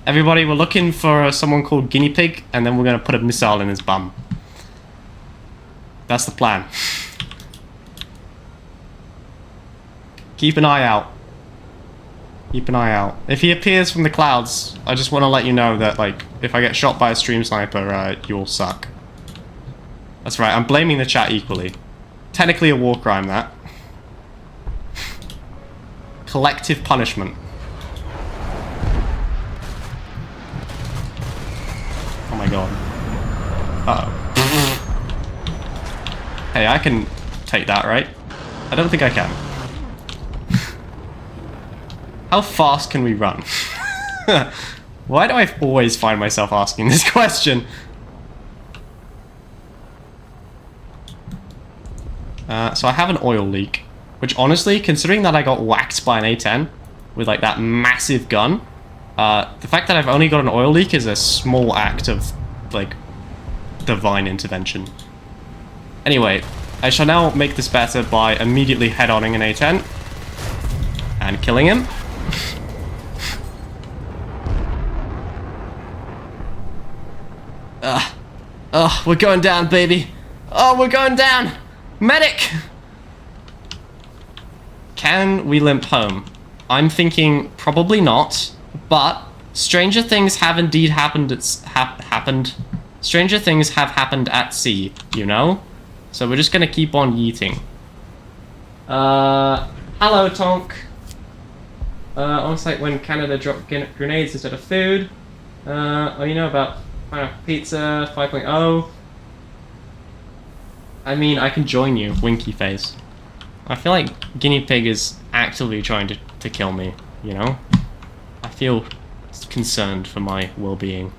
Everybody, we're looking for someone called Guinea Pig, and then we're gonna put a missile in his bum. That's the plan. Keep an eye out. Keep an eye out. If he appears from the clouds, I just want to let you know that, like, if I get shot by a stream sniper, you'll suck. That's right, I'm blaming the chat equally. Technically a war crime, that. Collective punishment. Oh my god. Uh-oh. Hey, I can take that, right? I don't think I can. How fast can we run? Why do I always find myself asking this question? So I have an oil leak, which honestly, considering that I got whacked by an A-10 with like that massive gun, the fact that I've only got an oil leak is a small act of like divine intervention. Anyway, I shall now make this better by immediately head-onning an A-10 and killing him. We're going down, baby. Oh, we're going down. Medic! Can we limp home? I'm thinking probably not, but stranger things have indeed happened. Stranger things have happened at sea, you know? So we're just gonna keep on yeeting. Hello, Tonk. On site when Canada dropped grenades instead of food. Oh, you know about Pineapple Pizza 5.0. I mean, I can join you, winky face. I feel like Guinea Pig is actively trying to kill me, you know? I feel concerned for my well-being.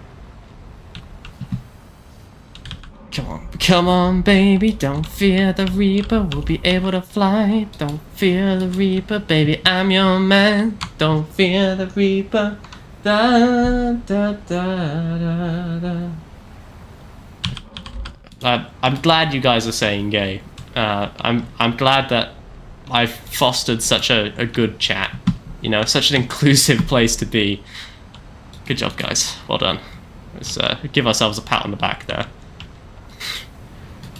Come on, baby, don't fear the Reaper, we'll be able to fly. Don't fear the Reaper, baby, I'm your man. Don't fear the Reaper. Da, da, da, da, da. I'm glad you guys are saying gay. I'm glad that I've fostered such a good chat. You know, such an inclusive place to be. Good job, guys. Well done. Let's give ourselves a pat on the back there.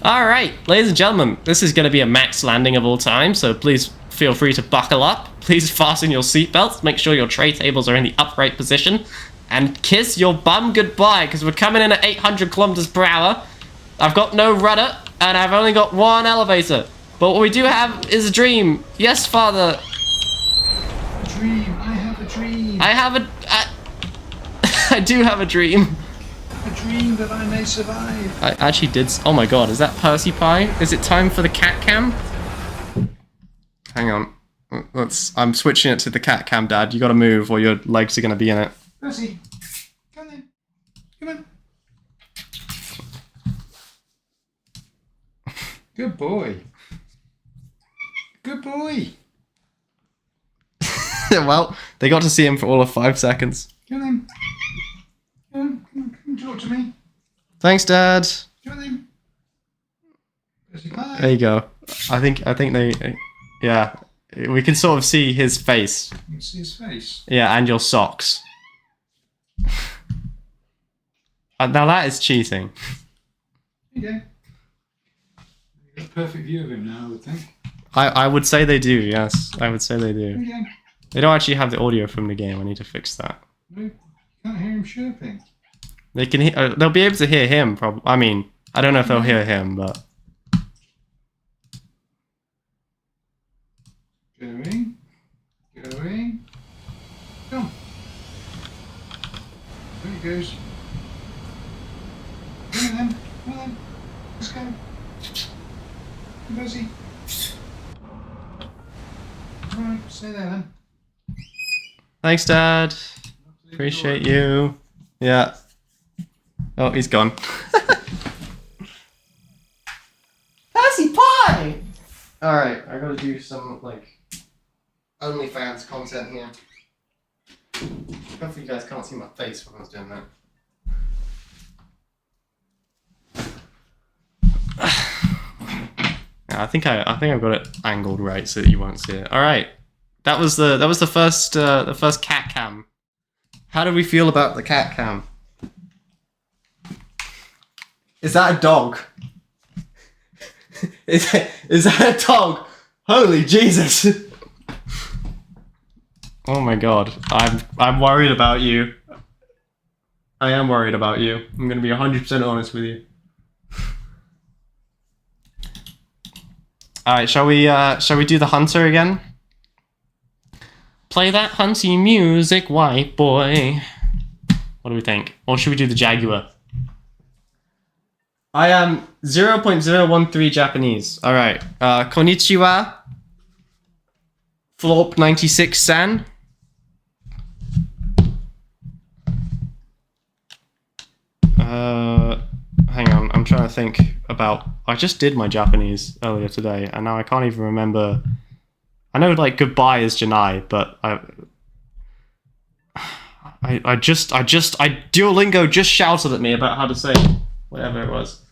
Alright, ladies and gentlemen, this is going to be a max landing of all time, so please feel free to buckle up. Please fasten your seatbelts, make sure your tray tables are in the upright position, and kiss your bum goodbye, because we're coming in at 800 kilometers per hour. I've got no rudder, and I've only got one elevator. But what we do have is a dream. Yes, father. A dream. I have a dream. I do have a dream. A dream that I may survive. I actually did. Oh my god, is that Percy Pie? Is it time for the cat cam? Hang on. I'm switching it to the cat cam, Dad. You gotta move or your legs are gonna be in it. Percy, come in. Come in. Good boy. Good boy. Well, they got to see him for all of 5 seconds. Come on. Come on, talk to me. Thanks, Dad. Come on. There you go. I think they, yeah, we can sort of see his face. You can see his face. Yeah, and your socks. Now that is cheating. There you go. You've got a perfect view of him now, I would think. I would say they do, yes. I would say they do. There you go. They don't actually have the audio from the game. I need to fix that. No, you can't hear him chirping. They can hear, they'll be able to hear him, probably. I mean, I don't know if they'll hear him, but... Going. Going. Come. There he goes. Come on then. Come on then. Let's go. Where's he? Alright, stay there then. Thanks, Dad. Appreciate you. Yeah. Oh, he's gone. Percy Pie! Alright, I gotta do some, like, OnlyFans content here. Hopefully you guys can't see my face when I was doing that. Yeah, I think I've got it angled right so that you won't see it. All right, that was the first cat cam. How do we feel about the cat cam? Is that a dog? Is that a dog? Holy Jesus! Oh my God, I'm worried about you. I am worried about you. I'm gonna be 100% honest with you. Alright, shall we do the hunter again? Play that hunty music, white boy. What do we think? Or should we do the jaguar? I am 0.013 Japanese. Alright. Konnichiwa. Flop 96-san. Hang on, I'm trying to think about... I just did my Japanese earlier today, and now I can't even remember... I know, like, goodbye is Janai, but Duolingo just shouted at me about how to say whatever it was.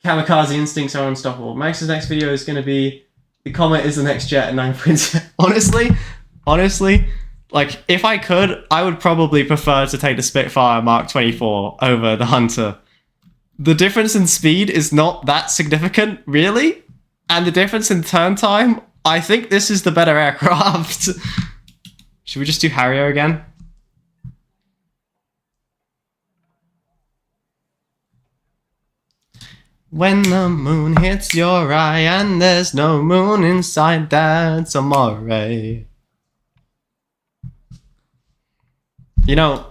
Kamikaze instincts are unstoppable. Max's next video is going to be... The Comet is the next jet at 9.0. Honestly, like, if I could, I would probably prefer to take the Spitfire Mark 24 over the Hunter. The difference in speed is not that significant, really. And the difference in turn time, I think this is the better aircraft. Should we just do Harrier again? When the moon hits your eye and there's no moon inside, that's amore. You know,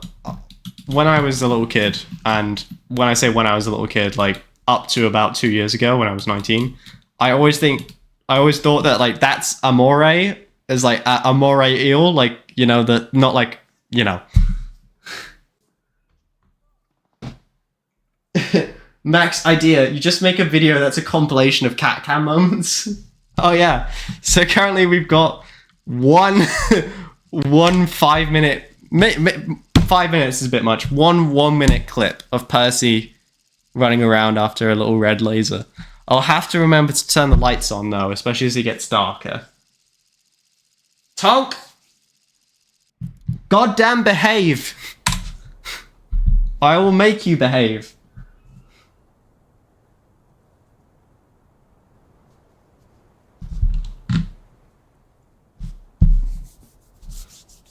when I was a little kid, and when I say when I was a little kid, like up to about 2 years ago when I was 19, I always thought that like that's amore is like amore eel, like, you know, that not like, you know. Max idea, you just make a video that's a compilation of cat cam moments. Oh yeah. So currently we've got one 5 minute 5 minutes is a bit much. One 1 minute clip of Percy running around after a little red laser. I'll have to remember to turn the lights on though, especially as it gets darker. Tonk! Goddamn behave! I will make you behave.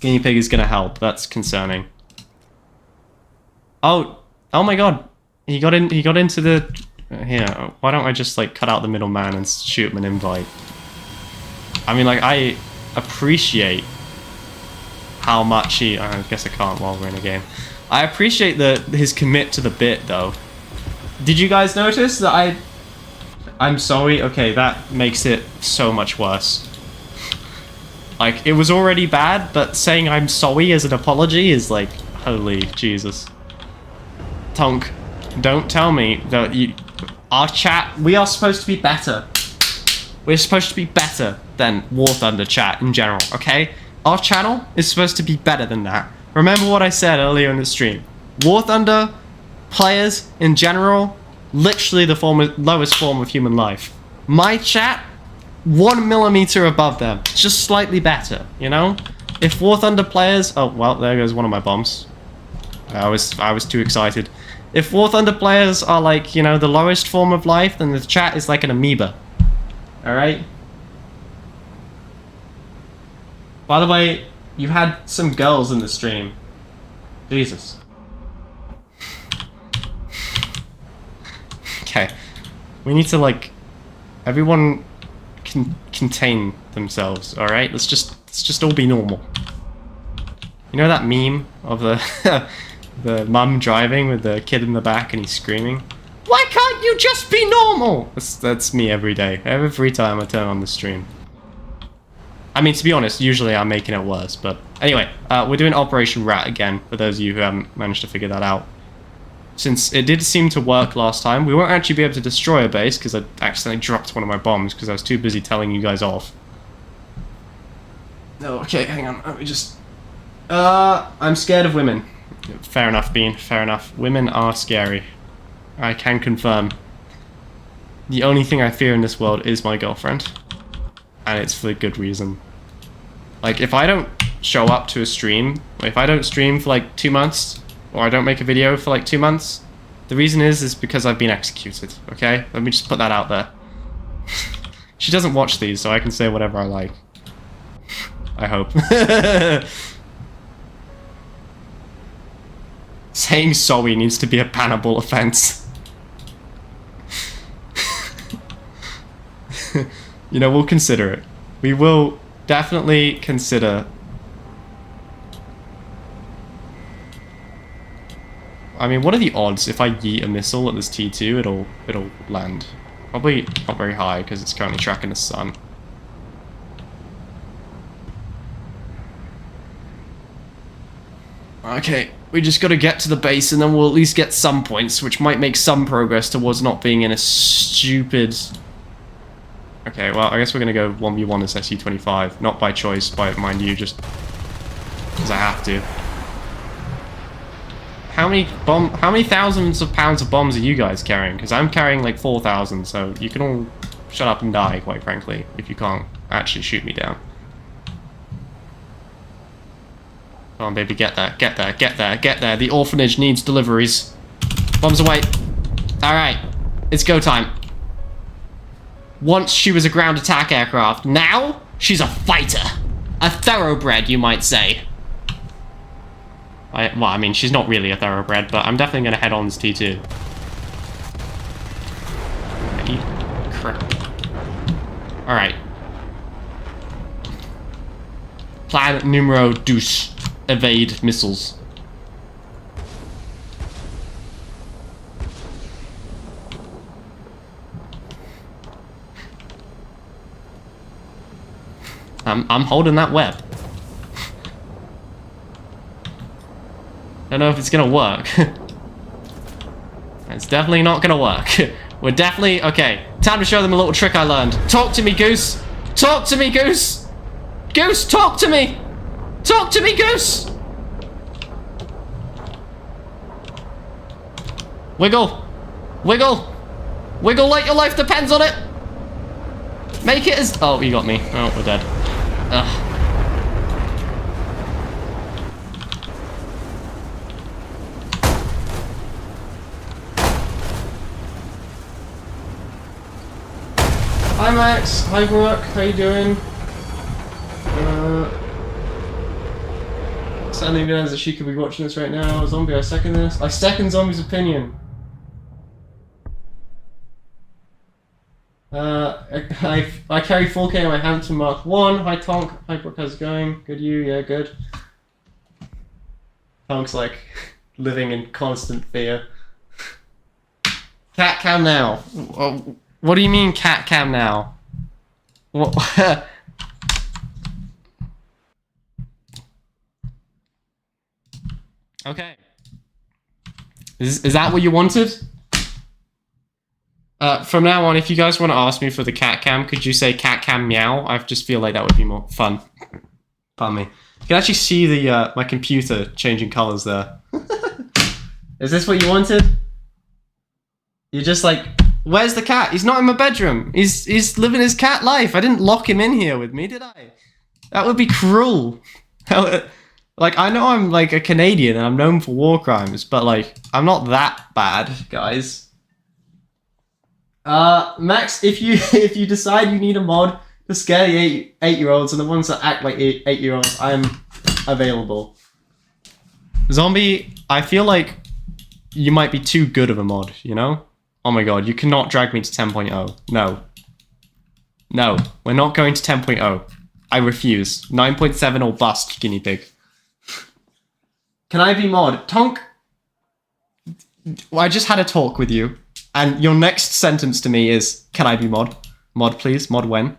Guinea pig is gonna help. That's concerning. Oh my God! He got into the. Here, why don't I just like cut out the middleman and shoot him an invite? I mean, like, I appreciate how much he. I guess I can't while we're in a game. I appreciate his commit to the bit though. Did you guys notice that I'm sorry? Okay, that makes it so much worse. Like, it was already bad, but saying I'm sorry as an apology is like, holy Jesus. Tonk, don't tell me that our chat, we are supposed to be better. We're supposed to be better than War Thunder chat in general, okay? Our channel is supposed to be better than that. Remember what I said earlier in the stream. War Thunder players in general, literally the lowest form of human life. My chat, 1 millimeter above them, just slightly better, you know? If War Thunder players, oh well, there goes one of my bombs. I was too excited. If War Thunder players are like, you know, the lowest form of life, then the chat is like an amoeba. Alright? By the way, you had some girls in the stream. Jesus. Okay. We need to, like, everyone contain themselves, alright? Let's just all be normal. You know that meme of the the mum driving with the kid in the back and he's screaming? Why can't you just be normal? That's me every day. Every time I turn on the stream. I mean, to be honest, usually I'm making it worse, but anyway, we're doing Operation Rat again, for those of you who haven't managed to figure that out. Since it did seem to work last time, we won't actually be able to destroy a base, because I accidentally dropped one of my bombs, because I was too busy telling you guys off. No, okay, hang on, let me just... I'm scared of women. Fair enough, Bean, fair enough. Women are scary. I can confirm. The only thing I fear in this world is my girlfriend. And it's for good reason. Like, if I don't show up to a stream, or if I don't stream for like 2 months, or I don't make a video for like 2 months, the reason is because I've been executed, okay? Let me just put that out there. She doesn't watch these, so I can say whatever I like. I hope. Saying sorry needs to be a bannable offense. You know, we'll consider it. We will definitely consider... I mean, what are the odds if I yeet a missile at this T2, it'll land? Probably not very high, because it's currently tracking the sun. Okay, we just gotta get to the base, and then we'll at least get some points, which might make some progress towards not being in a stupid... Okay, well, I guess we're gonna go 1v1 as SU-25. Not by choice, by, mind you, just... because I have to. How many thousands of pounds of bombs are you guys carrying? Because I'm carrying like 4,000, so you can all shut up and die, quite frankly, if you can't actually shoot me down. Come on, baby, get there, get there, get there, get there. The orphanage needs deliveries. Bombs away. Alright, it's go time. Once she was a ground attack aircraft, now she's a fighter. A thoroughbred, you might say. Well, I mean, she's not really a thoroughbred, but I'm definitely going to head on this T2. Crap. Alright. Plan numero dos. Evade missiles. I'm holding that web. Don't know if it's gonna work. It's definitely not gonna work. We're definitely... Okay, time to show them a little trick I learned. Talk to me, Goose! Talk to me, Goose! Goose, talk to me! Talk to me, Goose! Wiggle! Wiggle! Wiggle like your life depends on it! Make it as... Oh, you got me. Oh, we're dead. Ugh. Hi Max, hi Brooke, how you doing? Sandy knows that she could be watching this right now. Zombie, I second this. I second Zombie's opinion. I carry 4K on my Hampton Mark 1. Hi Tonk, hi Brooke, how's it going? Good you? Yeah, good. Tonk's like living in constant fear. Cat cam now. What do you mean cat cam now? What? Okay. Is that what you wanted? From now on, if you guys want to ask me for the cat cam, could you say cat cam meow? I just feel like that would be more fun. Pardon me. You can actually see the my computer changing colors there. Is this what you wanted? You're just like, where's the cat? He's not in my bedroom. He's living his cat life. I didn't lock him in here with me, did I? That would be cruel. Like, I know I'm like a Canadian and I'm known for war crimes, but like, I'm not that bad, guys. Max, if you decide you need a mod to scare the eight-year-olds and the ones that act like eight-year-olds, I'm available. Zombie, I feel like you might be too good of a mod, you know? Oh my god, you cannot drag me to 10.0. No. No, we're not going to 10.0. I refuse. 9.7 or bust, guinea pig. Can I be mod? Tonk, I just had a talk with you, and your next sentence to me is, can I be mod? Mod, please. Mod when? Are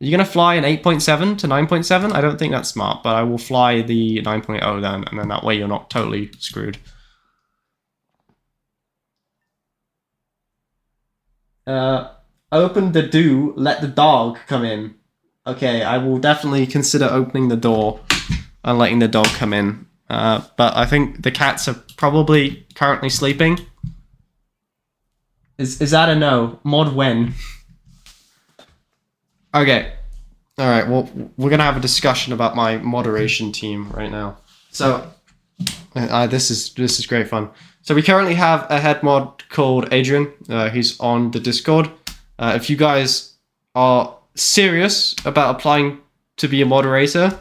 you going to fly an 8.7 to 9.7? I don't think that's smart, but I will fly the 9.0 then, and then that way you're not totally screwed. Open the door, let the dog come in. Okay, I will definitely consider opening the door and letting the dog come in. But I think the cats are probably currently sleeping. Is that a no? Mod when? Okay. Alright, well, we're gonna have a discussion about my moderation team right now. So, this is great fun. So we currently have a head mod called Adrian. He's on the Discord. If you guys are serious about applying to be a moderator,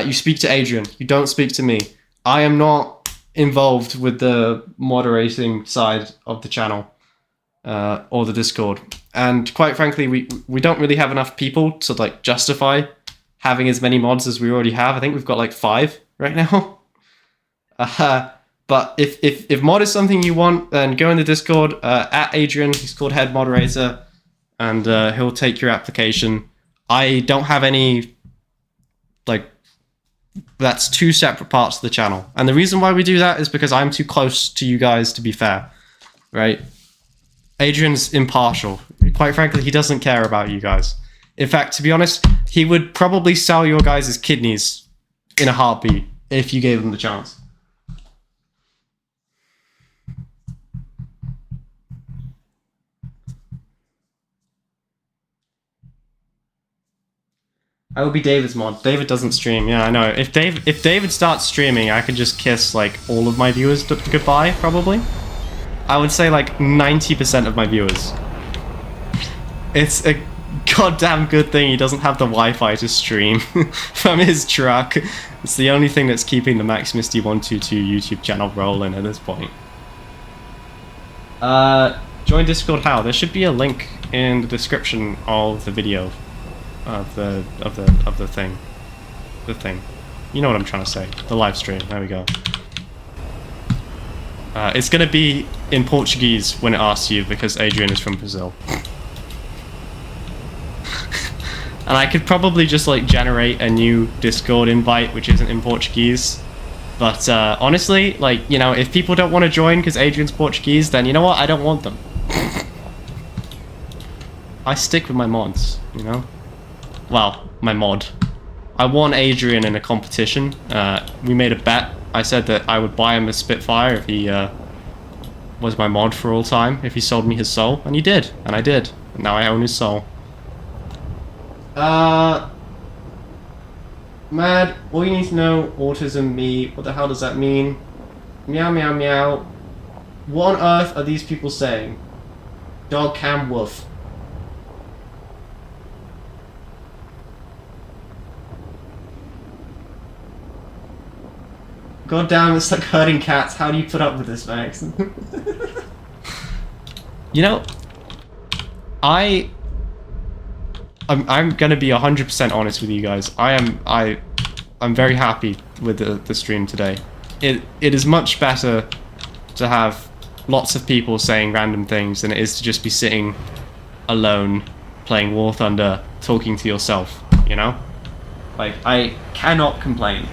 you speak to Adrian. You don't speak to me. I am not involved with the moderating side of the channel or the Discord. And quite frankly, we don't really have enough people to like justify having as many mods as we already have. I think we've got like 5 right now. But if mod is something you want, then go in the Discord at Adrian. He's called head moderator, and he'll take your application. I don't have any like. That's 2 separate parts of the channel. And the reason why we do that is because I'm too close to you guys to be fair, right? Adrian's impartial. Quite frankly, he doesn't care about you guys. In fact, to be honest, he would probably sell your guys' kidneys in a heartbeat if you gave him the chance. I will be David's mod. David doesn't stream. Yeah, I know. If David starts streaming, I could just kiss like all of my viewers goodbye, probably. I would say like 90% of my viewers. It's a goddamn good thing he doesn't have the Wi-Fi to stream from his truck. It's the only thing that's keeping the MaxMisty122 YouTube channel rolling at this point. Join Discord how? There should be a link in the description of the video. Of the thing. You know what I'm trying to say. The live stream. There we go. It's gonna be in Portuguese when it asks you because Adrian is from Brazil. And I could probably just like generate a new Discord invite which isn't in Portuguese. But honestly, like, you know, if people don't want to join because Adrian's Portuguese, then you know what? I don't want them. I stick with my mods, you know? Well, my mod. I won Adrian in a competition. We made a bet. I said that I would buy him a Spitfire if he was my mod for all time, if he sold me his soul, and he did, and I did. And now I own his soul. Mad, all you need to know, autism, me, what the hell does that mean? Meow, meow, meow. What on earth are these people saying? Dog, cam, woof. God damn, it's like herding cats. How do you put up with this, Max? You know, I'm gonna be 100% honest with you guys. I'm very happy with the stream today. It is much better to have lots of people saying random things than it is to just be sitting alone playing War Thunder, talking to yourself. You know, like I cannot complain.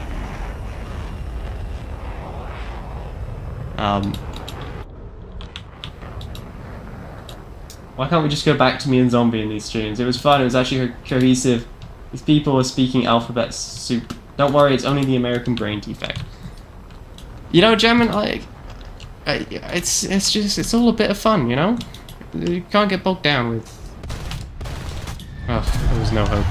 Why can't we just go back to me and Zombie in these streams? It was fun, it was actually cohesive. These people are speaking alphabet soup. Don't worry, it's only the American brain defect. You know, German, it's all a bit of fun, you know? You can't get bogged down with... Oh, there was no hope.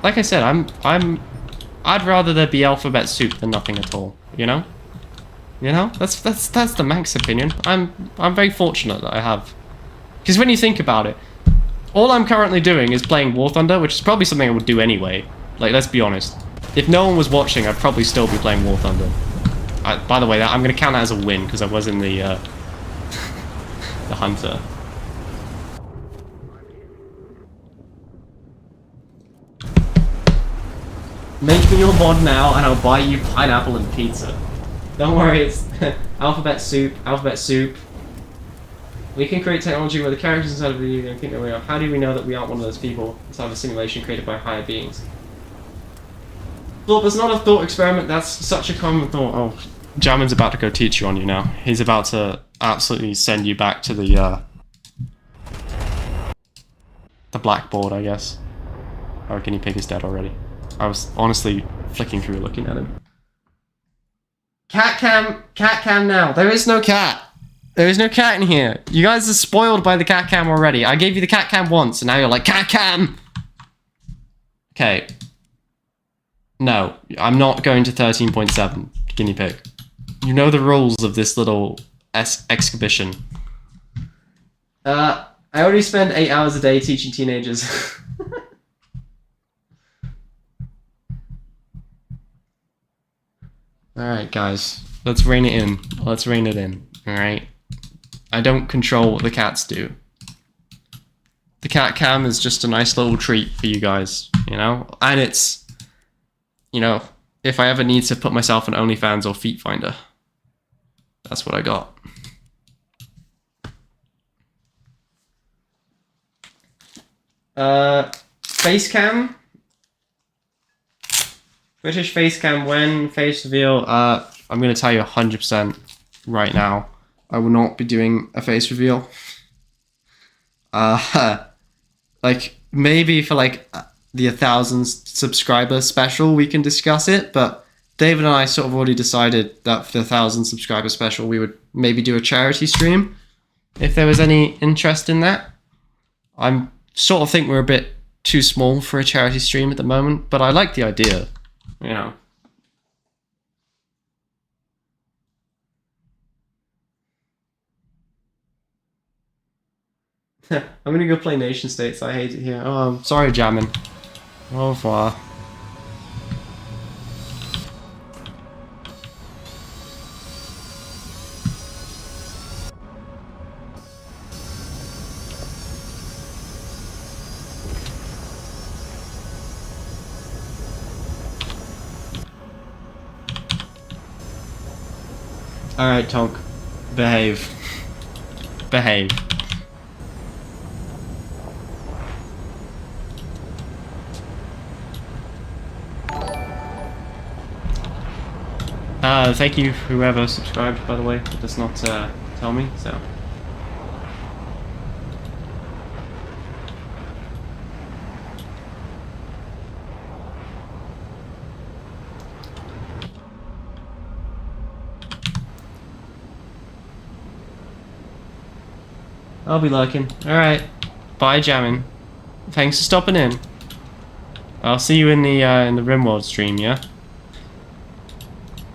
Like I said, I'd rather there be alphabet soup than nothing at all, you know? You know? That's the Max opinion. I'm very fortunate that I have. Because when you think about it, all I'm currently doing is playing War Thunder, which is probably something I would do anyway. Like, let's be honest. If no one was watching, I'd probably still be playing War Thunder. By the way, I'm going to count that as a win, because I was in the, the Hunter. Make me your mod now, and I'll buy you pineapple and pizza. Don't worry, it's alphabet soup, alphabet soup. We can create technology where the characters inside of the video game think that we are. How do we know that we aren't one of those people inside of a simulation created by higher beings? Thought that's not a thought experiment, that's such a common thought. Oh, Jamin's about to go teach you on you now. He's about to absolutely send you back to the blackboard, I guess. Our guinea pig is dead already. I was honestly flicking through looking at him. Cat cam now. There is no cat. There is no cat in here. You guys are spoiled by the cat cam already. I gave you the cat cam once, and now you're like, cat cam! Okay. No, I'm not going to 13.7, guinea pig. You know the rules of this little exhibition. I already spend 8 hours a day teaching teenagers. Alright, guys. Let's rein it in. Let's rein it in. Alright? I don't control what the cats do. The cat cam is just a nice little treat for you guys, you know? And it's, you know, if I ever need to put myself on OnlyFans or Feet Finder, that's what I got. Face cam? British face cam when? Face reveal? I'm gonna tell you 100% right now. I will not be doing a face reveal. Like, maybe for like the 1,000 subscriber special we can discuss it, but David and I sort of already decided that for the 1,000 subscriber special we would maybe do a charity stream if there was any interest in that. I'm sort of think we're a bit too small for a charity stream at the moment, but I like the idea, you know. I'm gonna go play Nation States. I hate it here. Oh, I'm sorry, Jamin. Au revoir. Alright, Tonk. Behave. Behave. Thank you whoever subscribed, by the way. It does not tell me, so. I'll be lurking. Alright. Bye, Jamin. Thanks for stopping in. I'll see you in the RimWorld stream, yeah?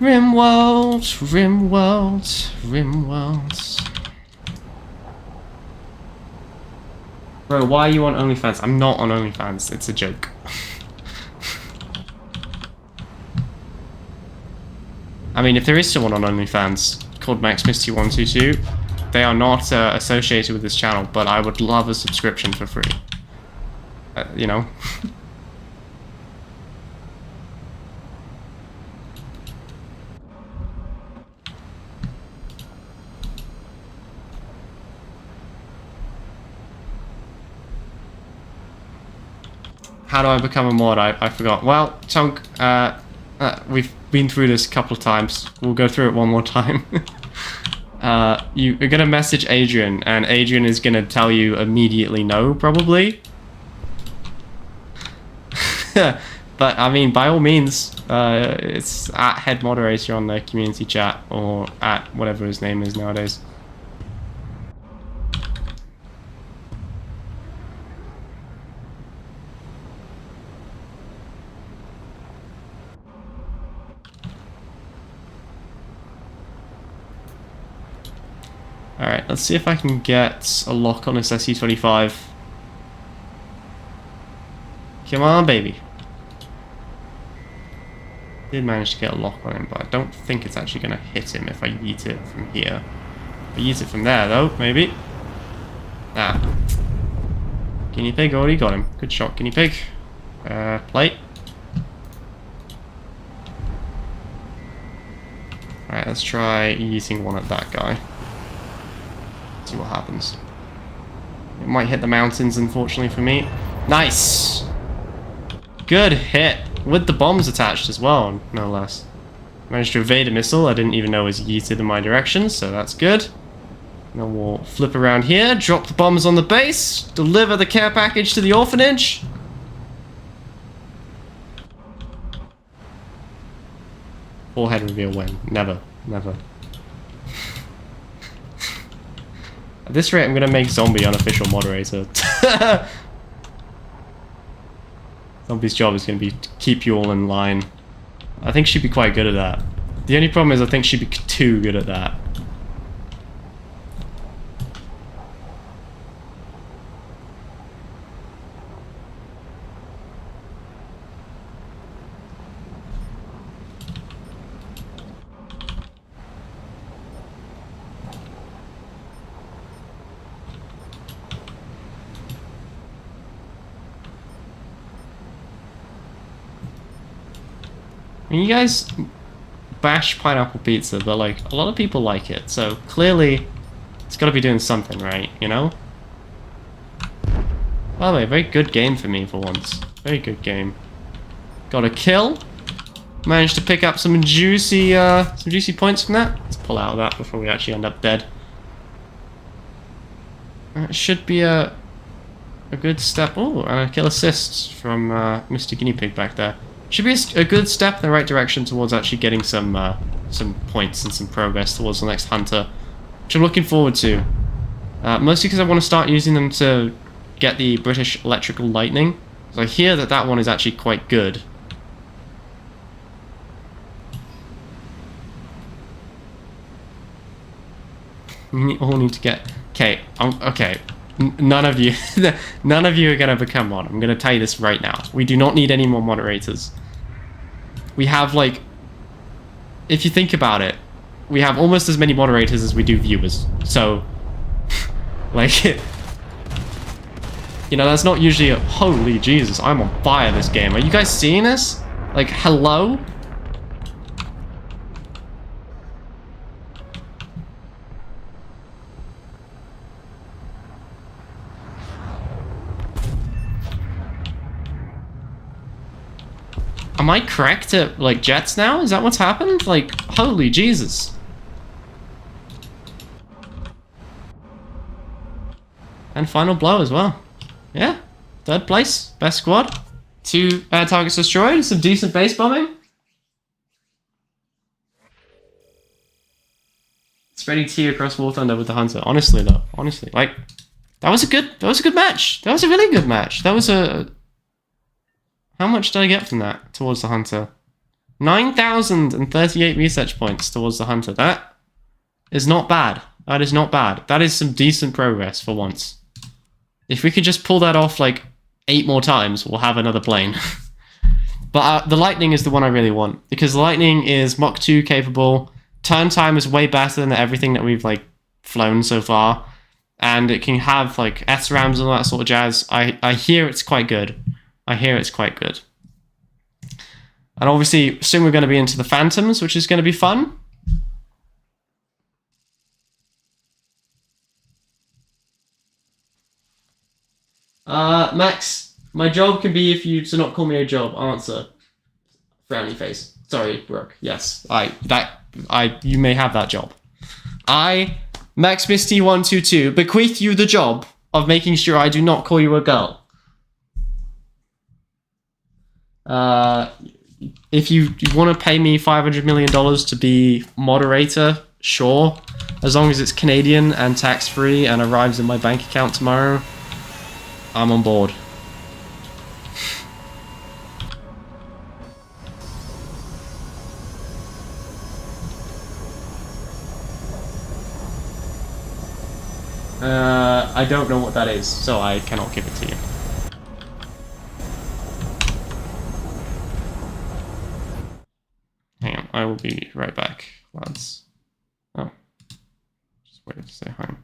RimWorld, RimWorld, RimWorld. Bro, why are you on OnlyFans? I'm not on OnlyFans. It's a joke. I mean, if there is someone on OnlyFans called MaxMisty122, they are not associated with this channel, but I would love a subscription for free. You know? How do I become a mod? I forgot. Well, Tonk, we've been through this a couple of times. We'll go through it one more time. You're gonna message Adrian, and Adrian is gonna tell you immediately no, probably. But I mean, by all means, it's at head moderator on the community chat or at whatever his name is nowadays. Alright, let's see if I can get a lock on this SE-25. Come on, baby. Did manage to get a lock on him, but I don't think it's actually going to hit him if I yeet it from here. If I yeet it from there, though, maybe. Ah. Guinea pig already got him. Good shot, guinea pig. Plate. Alright, let's try yeeting one at that guy. See what happens. It might hit the mountains, unfortunately for me. Nice! Good hit! With the bombs attached as well, no less. Managed to evade a missile I didn't even know was yeeted in my direction, so that's good. Then we'll flip around here, drop the bombs on the base, deliver the care package to the orphanage. Full head reveal win. Never. Never. At this rate, I'm gonna make Zombie unofficial moderator. Zombie's job is gonna be to keep you all in line. I think she'd be quite good at that. The only problem is I think she'd be too good at that. I mean, you guys bash pineapple pizza, but like a lot of people like it, so clearly it's got to be doing something right, you know? By the way, very good game for me for once. Very good game. Got a kill. Managed to pick up some juicy points from that. Let's pull out of that before we actually end up dead. It should be a good step. Oh, and a kill assist from Mr. Guinea Pig back there. Should be a good step in the right direction towards actually getting some points and some progress towards the next hunter, which I'm looking forward to. Mostly because I want to start using them to get the British Electrical Lightning. So I hear that that one is actually quite good. We all need to get... Okay, okay. None of you are gonna become mod. I'm gonna tell you this right now. We do not need any more moderators. We have, like, if you think about it, we have almost as many moderators as we do viewers. So, like, you know, that's not usually a, holy Jesus, I'm on fire this game. Are you guys seeing this? Like, hello? Am I correct at, like, jets now? Is that what's happened? Like, holy Jesus. And final blow as well. Yeah, third place, best squad. 2 targets destroyed, some decent base bombing. Spreading tea across War Thunder with the Hunter. Honestly though, honestly, like, that was a good match. That was a really good match. That was a... How much did I get from that towards the Hunter? 9,038 research points towards the Hunter. That is not bad. That is not bad. That is some decent progress for once. If we could just pull that off like 8 more times, we'll have another plane. But the Lightning is the one I really want, because the Lightning is Mach 2 capable. Turn time is way better than everything that we've like flown so far, and it can have like SRAMs and all that sort of jazz. I hear it's quite good. I hear it's quite good. And obviously, soon we're going to be into the Phantoms, which is going to be fun. Max, my job can be if you to not call me a job. Answer. Frowny face. Sorry, Brooke. Yes, you may have that job. I, Max Misty 122, bequeath you the job of making sure I do not call you a girl. If you want to pay me $500 million to be moderator, sure. As long as it's Canadian and tax-free and arrives in my bank account tomorrow, I'm on board. I don't know what that is, so I cannot give it to you. Hang on, I will be right back, lads. Oh. Just waited to say hi.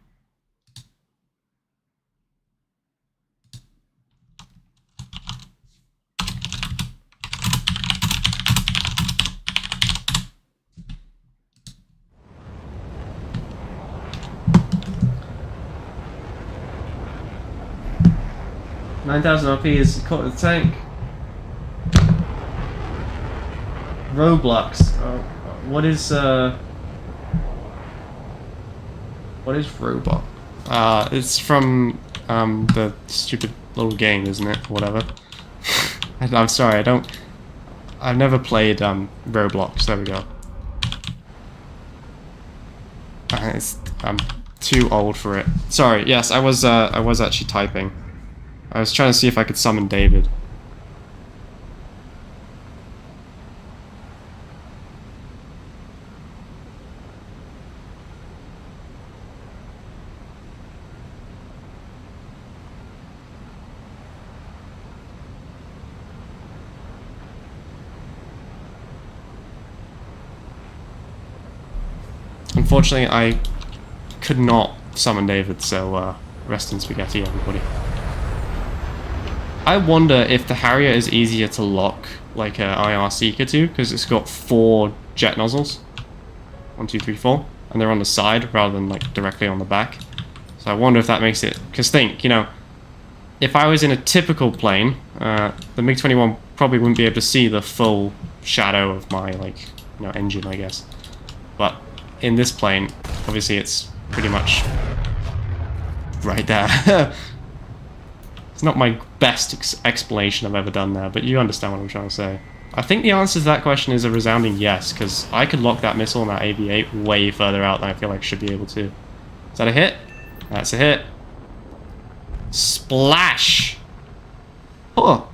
$9,000 RP is caught in the tank. Roblox. What is Roblox? It's from the stupid little game, isn't it? Whatever. I'm sorry, I've never played Roblox. There we go. I'm too old for it. Sorry. Yes, I was actually typing. I was trying to see if I could summon David. Unfortunately, I could not summon David, so rest in spaghetti, everybody. I wonder if the Harrier is easier to lock, like a IR Seeker to, because it's got 4 jet nozzles. 1, 2, 3, 4. And they're on the side rather than like directly on the back. So I wonder if that makes it... Because think, you know, if I was in a typical plane, the MiG-21 probably wouldn't be able to see the full shadow of my, like, you know, engine, I guess. But in this plane, obviously it's pretty much right there. It's not my best explanation I've ever done there, but you understand what I'm trying to say. I think the answer to that question is a resounding yes, because I could lock that missile and that AV-8 way further out than I feel like I should be able to. Is that a hit? That's a hit. Splash! Oh!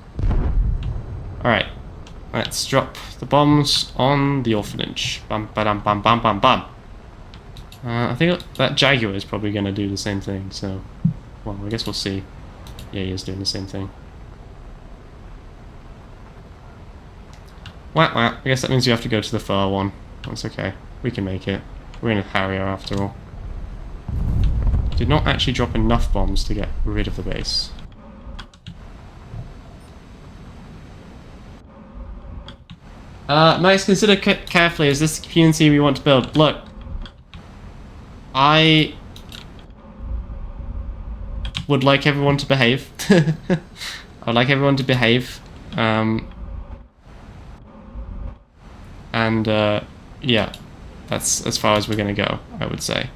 Alright. Let's drop the bombs on the orphanage. Bam, ba-dum, bam, bam, bam, bam. I think that Jaguar is probably going to do the same thing, so... Well, I guess we'll see. Yeah, he is doing the same thing. Wah, wah. I guess that means you have to go to the far one. That's okay. We can make it. We're in a Harrier after all. Did not actually drop enough bombs to get rid of the base. Max, consider carefully, is this the community we want to build? Look, I would like everyone to behave. I would like everyone to behave. Yeah, that's as far as we're going to go, I would say.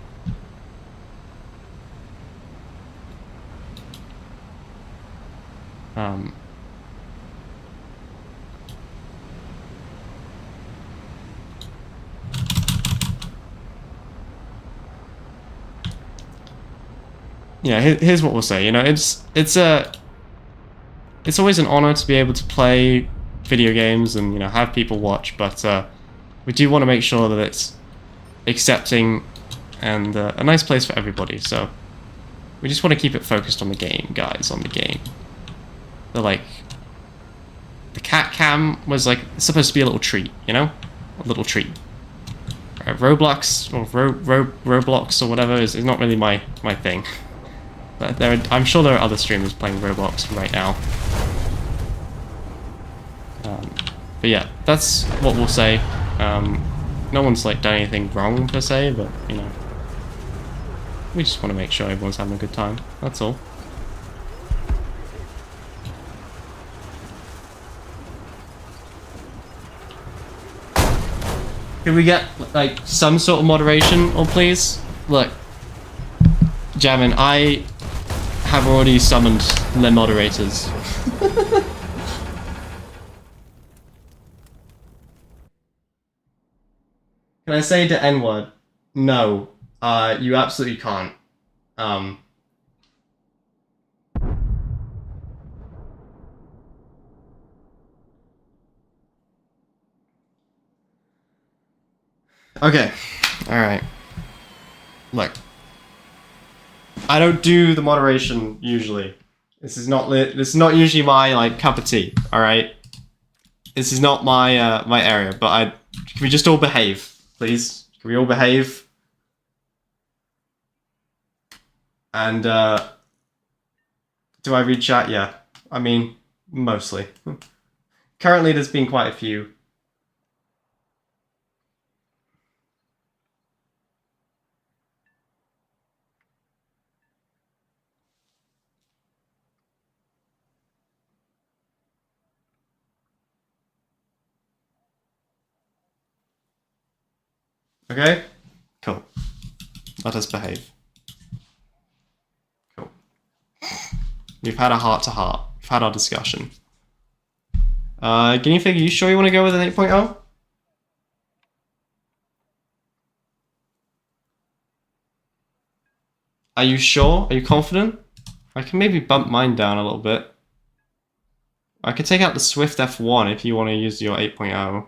Yeah, here's what we'll say. You know, it's always an honor to be able to play video games and, you know, have people watch, but we do want to make sure that it's accepting and a nice place for everybody. So we just want to keep it focused on the game, guys, on the game. The the cat cam was like supposed to be a little treat, you know, a little treat. Roblox or Roblox or whatever is not really my thing. But I'm sure there are other streamers playing Roblox right now. But yeah, that's what we'll say. No one's like done anything wrong per se, but you know, we just want to make sure everyone's having a good time. That's all. Can we get like some sort of moderation, or please? Look, Jamin, I have already summoned the moderators. Can I say the N-word? No. You absolutely can't. Okay. Alright. Look. I don't do the moderation usually. This is not usually my like cup of tea, alright? This is not my my area, but can we just all behave, please? Can we all behave? And do I read chat? Yeah. I mean, mostly. Currently there's been quite a few. Okay? Cool. Let us behave. Cool. We've had a heart-to-heart. We've had our discussion. Guinea Fig, are you sure you want to go with an 8.0? Are you sure? Are you confident? I can maybe bump mine down a little bit. I could take out the Swift F1 if you want to use your 8.0.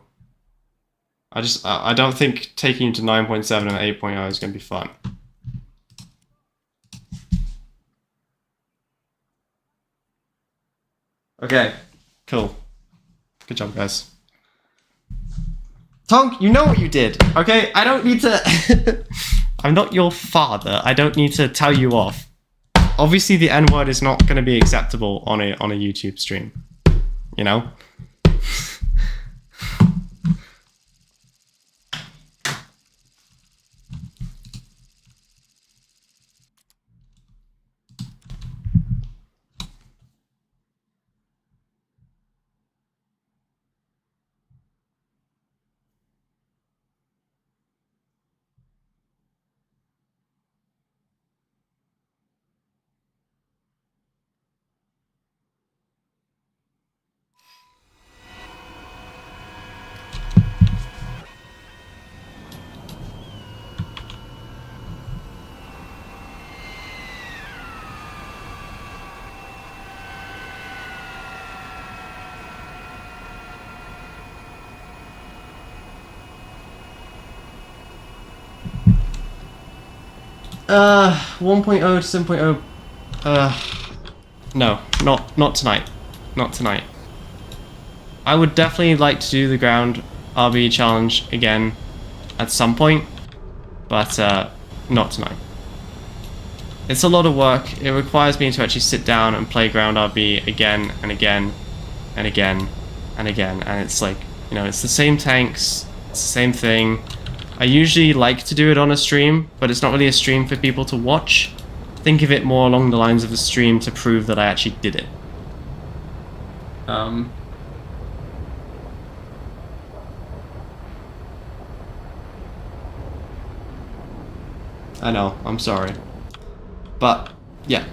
I don't think taking you to 9.7 and 8.0 is going to be fun. Okay, cool. Good job, guys. Tonk, you know what you did, okay? I don't need to... I'm not your father. I don't need to tell you off. Obviously, the N-word is not going to be acceptable on a YouTube stream. You know? Uh, 1.0 to 7.0. No, not tonight. Not tonight. I would definitely like to do the ground RB challenge again at some point, but not tonight. It's a lot of work. It requires me to actually sit down and play ground RB again and again and again and again, and it's like, you know, it's the same tanks, it's the same thing. I usually like to do it on a stream, but it's not really a stream for people to watch. Think of it more along the lines of a stream to prove that I actually did it. I know, I'm sorry. But, yeah.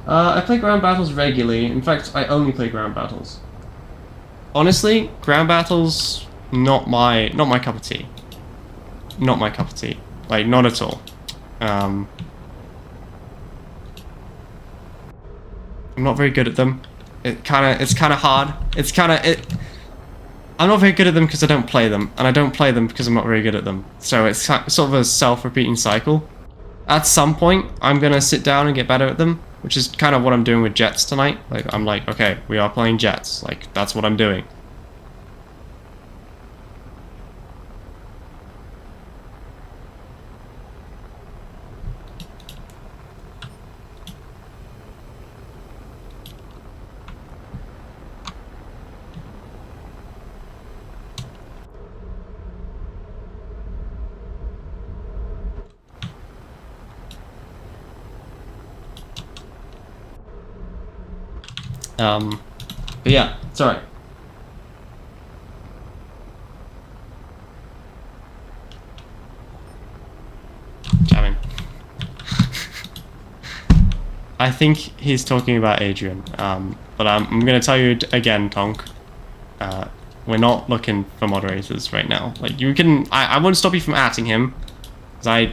I play ground battles regularly. In fact, I only play ground battles. Honestly, ground battles not my cup of tea. Not my cup of tea. Like, not at all. I'm not very good at them. It's kind of hard. I'm not very good at them because I don't play them, and I don't play them because I'm not very good at them. So it's sort of a self-repeating cycle. At some point, I'm gonna sit down and get better at them, which is kind of what I'm doing with jets tonight. Like, I'm like, okay, we are playing jets. Like, that's what I'm doing. But yeah, it's alright. I think he's talking about Adrian. But I'm gonna tell you again, Tonk. We're not looking for moderators right now. Like, you can... I won't stop you from atting him. Because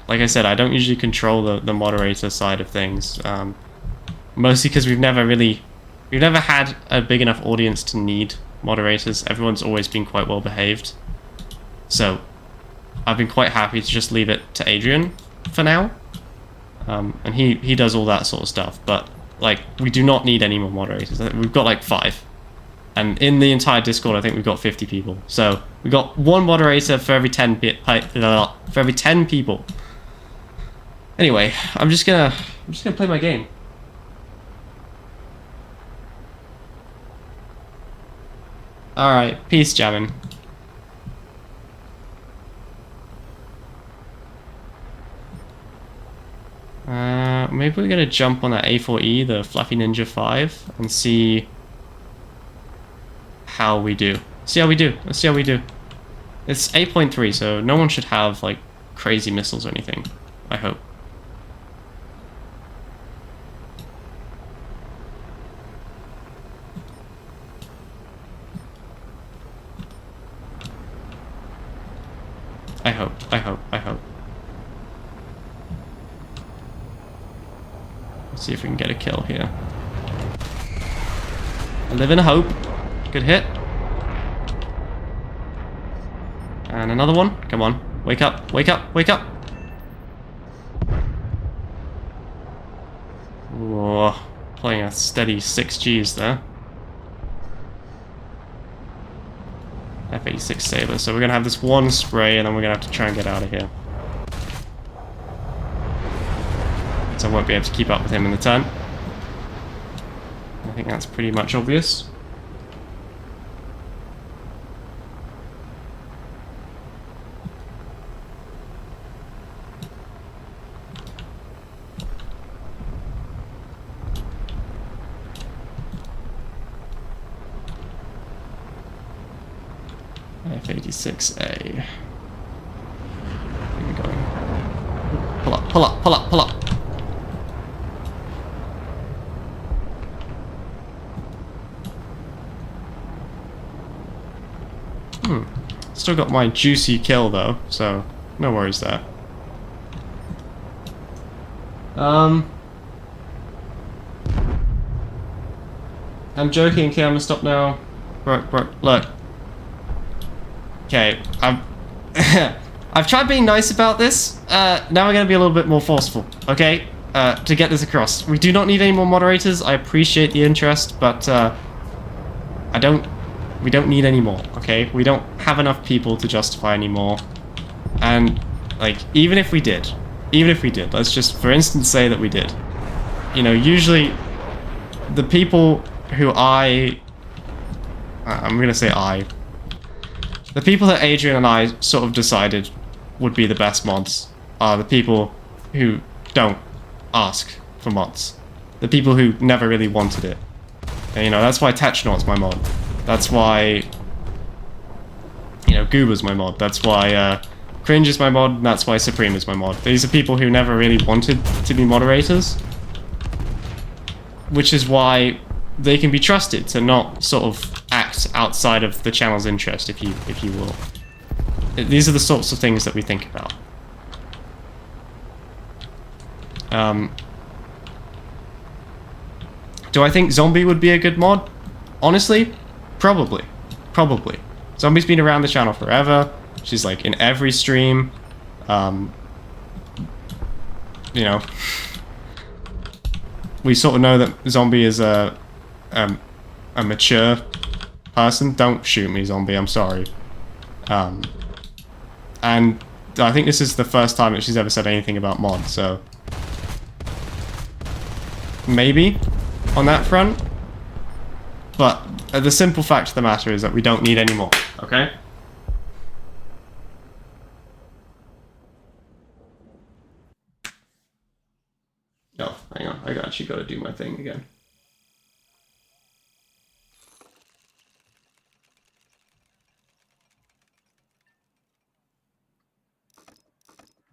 like I said, I don't usually control the moderator side of things. Mostly because we've never had a big enough audience to need moderators. Everyone's always been quite well behaved. So, I've been quite happy to just leave it to Adrian for now. And he does all that sort of stuff. But, like, we do not need any more moderators. We've got, like, 5. And in the entire Discord, I think we've got 50 people. So we got 1 moderator for every 10 people. Anyway, I'm just gonna play my game. All right, peace, Jamin. Maybe we're gonna jump on that A4E, the Fluffy Ninja 5, and see how we do. Let's see how we do. It's 8.3, so no one should have, like, crazy missiles or anything. I hope. I hope. Let's see if we can get a kill here. I live in hope. Good hit. And another one. Come on. Wake up. Wake up. Wake up. Whoa. Playing a steady 6 Gs there. F86 Saber. So we're going to have this one spray and then we're going to have to try and get out of here. So I won't be able to keep up with him in the turn. I think that's pretty much obvious. F86A. Where are we going? Pull up, pull up, pull up, pull up. Still got my juicy kill though, so no worries there. I'm joking, okay, I'm gonna stop now. Bro, look. Okay, I've tried being nice about this. Now we're gonna be a little bit more forceful, okay? To get this across. We do not need any more moderators. I appreciate the interest, but we don't need any more, okay? We don't have enough people to justify any more. And, like, even if we did, let's just, for instance, say that we did. You know, usually, the people who I'm gonna say the people that Adrian and I sort of decided would be the best mods are the people who don't ask for mods. The people who never really wanted it. And, you know, that's why Technonaut's my mod. That's why, you know, Goober's my mod. That's why Cringe is my mod. And that's why Supreme is my mod. These are people who never really wanted to be moderators. Which is why they can be trusted to not sort of act outside of the channel's interest, if you will. These are the sorts of things that we think about. Do I think Zombie would be a good mod? Honestly, probably. Zombie's been around the channel forever. She's like in every stream. You know, we sort of know that Zombie is a mature person. Don't shoot me, Zombie. I'm sorry. And I think this is the first time that she's ever said anything about mods. So maybe on that front. But the simple fact of the matter is that we don't need any more. Okay. Oh, hang on. I actually got to do my thing again.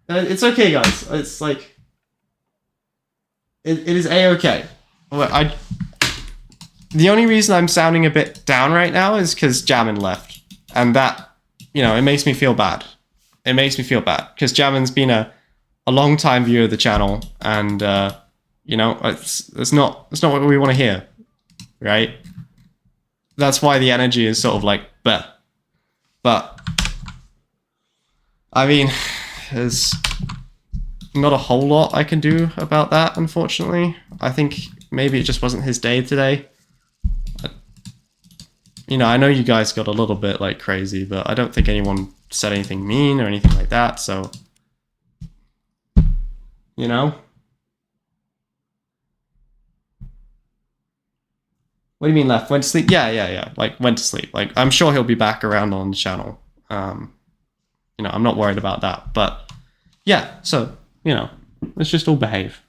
It's okay, guys. It's like... it is a-okay. The only reason I'm sounding a bit down right now is because Jammin left. And that, you know, it makes me feel bad. It makes me feel bad. Because Jammin's been a long time viewer of the channel. And, you know, it's not what we want to hear. Right? That's why the energy is sort of like, bleh. But, I mean, there's not a whole lot I can do about that, unfortunately. I think maybe it just wasn't his day today. You know, I know you guys got a little bit, like, crazy, but I don't think anyone said anything mean or anything like that, so... You know? What do you mean left? Went to sleep? Yeah. Like, went to sleep. Like, I'm sure he'll be back around on the channel. You know, I'm not worried about that, but... Yeah, so, you know, let's just all behave.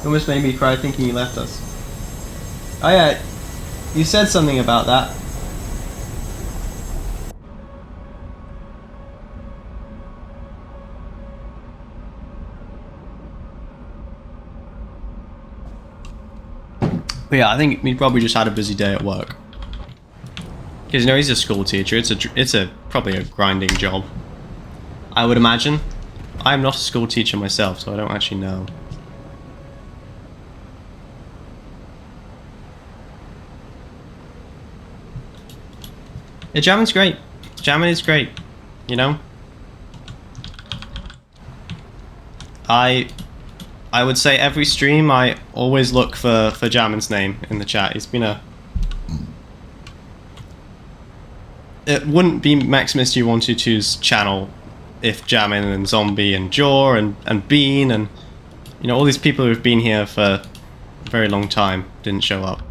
Almost made me cry thinking you left us. Oh yeah, you said something about that. But yeah, I think he probably just had a busy day at work. Because, you know, he's a school teacher. It's probably a grinding job, I would imagine. I'm not a school teacher myself, so I don't actually know. Yeah, Jammin's great. Jammin is great, you know? I would say every stream I always look for Jammin's name in the chat. He's been a... It wouldn't be Maximus122's channel if Jammin and Zombie and Jaw and Bean and, you know, all these people who've been here for a very long time didn't show up.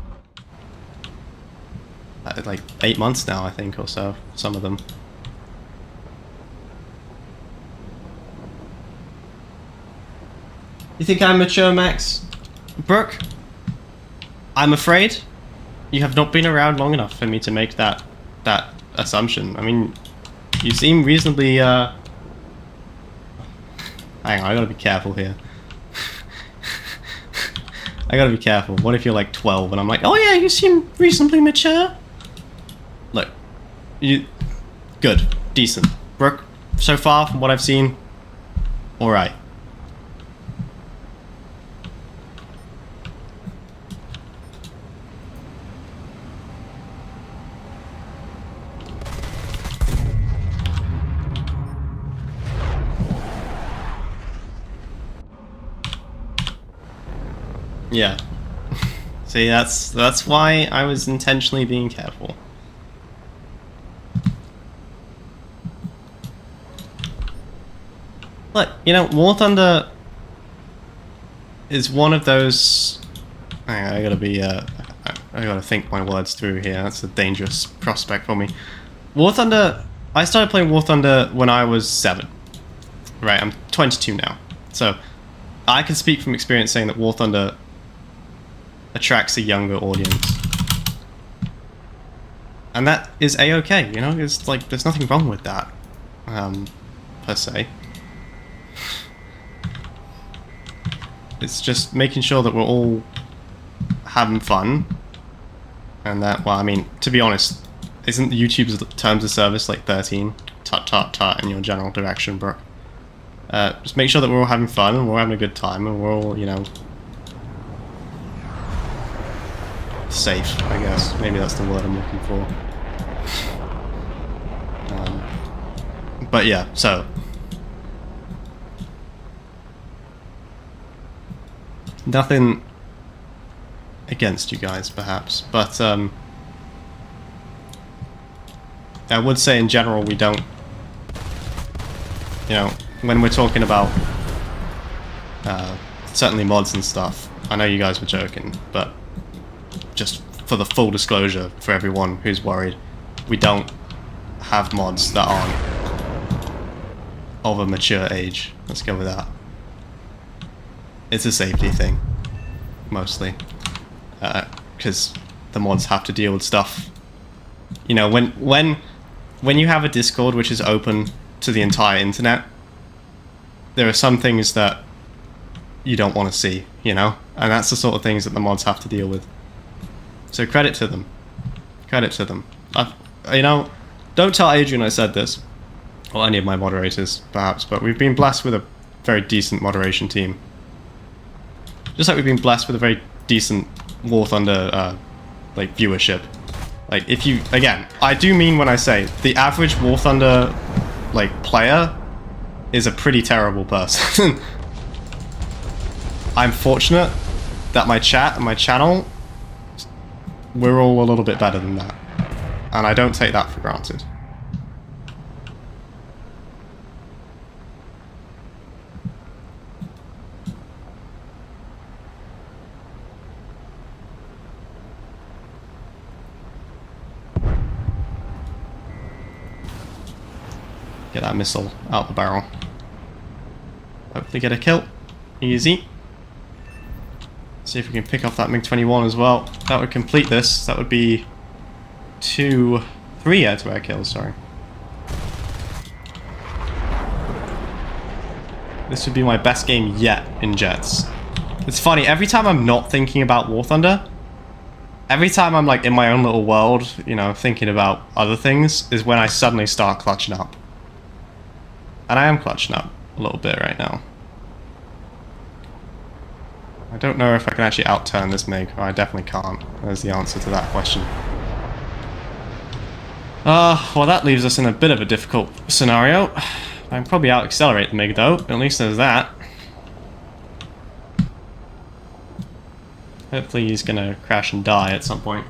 Like 8 months now, I think, or so, some of them. You think I'm mature, Max? Brooke? I'm afraid you have not been around long enough for me to make that assumption. I mean, you seem reasonably, Hang on, I gotta be careful here. I gotta be careful. What if you're like 12 and I'm like, oh yeah, you seem reasonably mature? Look, good, decent. Brooke, so far from what I've seen, alright. Yeah. See, that's why I was intentionally being careful. Look, you know, War Thunder is one of those... Hang on, I gotta be, I gotta think my words through here. That's a dangerous prospect for me. War Thunder... I started playing War Thunder when I was 7. Right, I'm 22 now. So, I can speak from experience saying that War Thunder attracts a younger audience. And that is a-okay, you know? It's like, there's nothing wrong with that, per se. It's just making sure that we're all having fun. And that, well, I mean, to be honest, isn't YouTube's terms of service like 13? Tut tut tut in your general direction, bro. Just make sure that we're all having fun and we're all having a good time and we're all, you know, safe, I guess. Maybe that's the word I'm looking for. But yeah, so... Nothing against you guys, perhaps, but I would say in general we don't, you know, when we're talking about certainly mods and stuff, I know you guys were joking, but just for the full disclosure for everyone who's worried, we don't have mods that aren't of a mature age. Let's go with that. It's a safety thing, mostly, because the mods have to deal with stuff. You know, when you have a Discord which is open to the entire internet, there are some things that you don't want to see, you know, and that's the sort of things that the mods have to deal with. So credit to them. Credit to them. You know, don't tell Adrian I said this, or any of my moderators, perhaps, but we've been blessed with a very decent moderation team. Just like we've been blessed with a very decent War Thunder, like, viewership. Like, if you, again, I do mean when I say the average War Thunder, like, player is a pretty terrible person. I'm fortunate that my chat and my channel, we're all a little bit better than that. And I don't take that for granted. Get that missile out the barrel. Hopefully get a kill. Easy. See if we can pick off that MiG-21 as well. That would complete this. That would be 3 air-to-air kills, sorry. This would be my best game yet in Jets. It's funny, every time I'm not thinking about War Thunder, every time I'm like in my own little world, you know, thinking about other things, is when I suddenly start clutching up. And I am clutching up a little bit right now. I don't know if I can actually outturn this MiG. I definitely can't. There's the answer to that question. Well, that leaves us in a bit of a difficult scenario. I can probably out-accelerate the MiG though. At least there's that. Hopefully he's gonna crash and die at some point.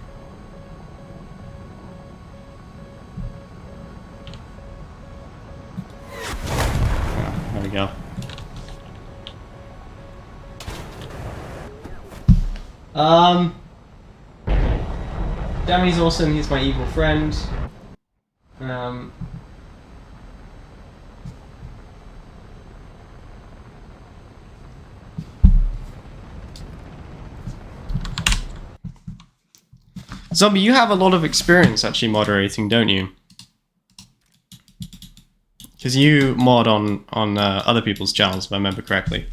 There we go. Dami's awesome, he's my evil friend. Zombie, you have a lot of experience actually moderating, don't you? Because you mod on other people's channels, if I remember correctly.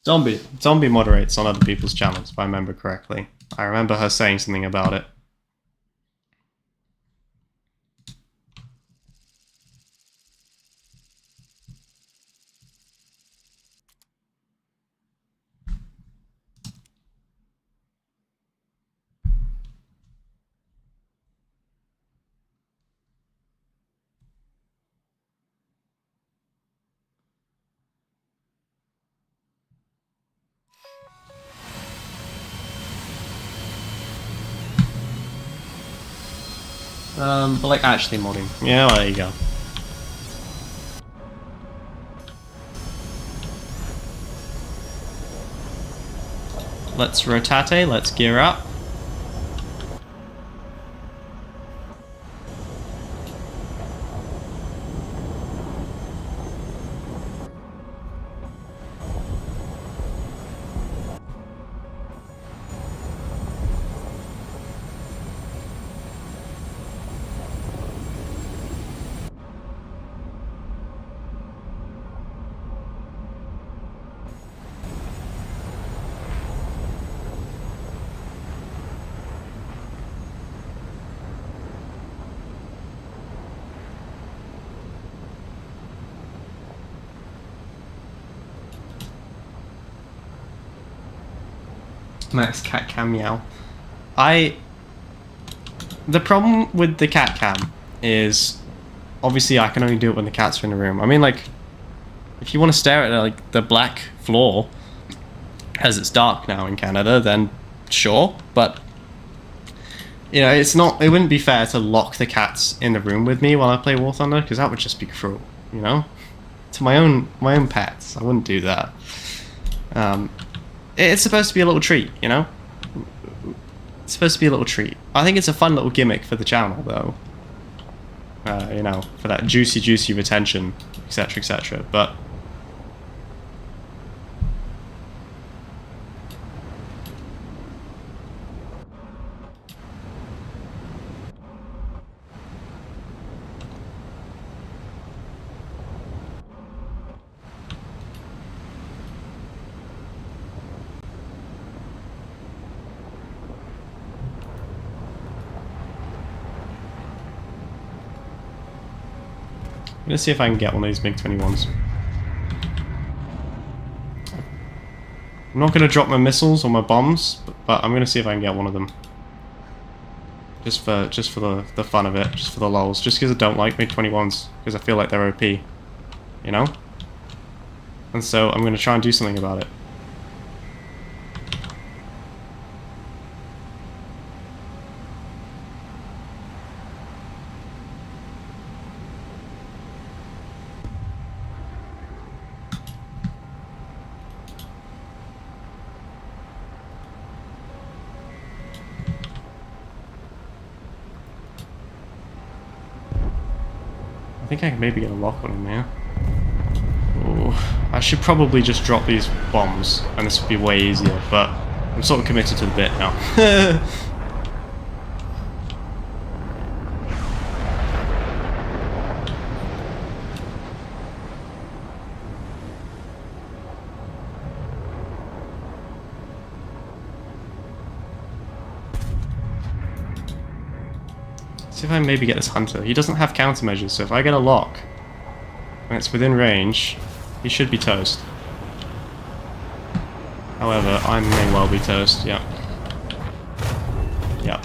Zombie moderates on other people's channels, if I remember correctly. I remember her saying something about it. But like actually modding. Yeah, well, there you go. Let's rotate, let's gear up. Max cat cam meow. The problem with the cat cam is obviously I can only do it when the cats are in the room. I mean, like, if you want to stare at like the black floor as it's dark now in Canada, then sure. But you know, it's not. It wouldn't be fair to lock the cats in the room with me while I play War Thunder, because that would just be cruel. You know, to my own pets, I wouldn't do that. It's supposed to be a little treat, you know. It's supposed to be a little treat. I think it's a fun little gimmick for the channel, though. You know, for that juicy retention, etc., etc. But I'm gonna see if I can get one of these MiG-21s. I'm not gonna drop my missiles or my bombs, but I'm gonna see if I can get one of them. Just for the fun of it, just for the lulz. Just because I don't like MiG-21s, because I feel like they're OP. You know? And so I'm gonna try and do something about it. I think I can maybe get a lock on him here. Ooh, I should probably just drop these bombs, and this would be way easier, but I'm sort of committed to the bit now. See if I maybe get this hunter. He doesn't have countermeasures, so if I get a lock and it's within range, he should be toast. However, I may well be toast, yeah. Yeah.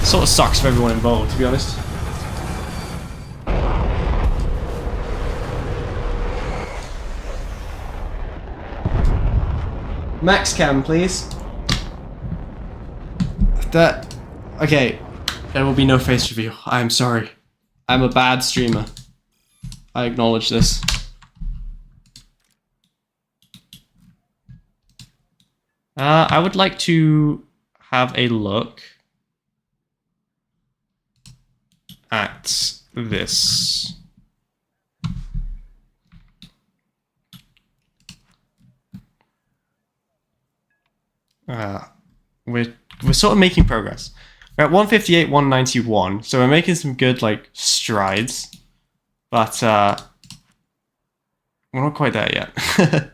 Sort of sucks for everyone involved, to be honest. Max cam, please. Okay, there will be no face reveal. I am sorry. I'm a bad streamer. I acknowledge this. I would like to have a look at this. We're sort of making progress. We're at 158, 191, so we're making some good, like, strides. But, we're not quite there yet.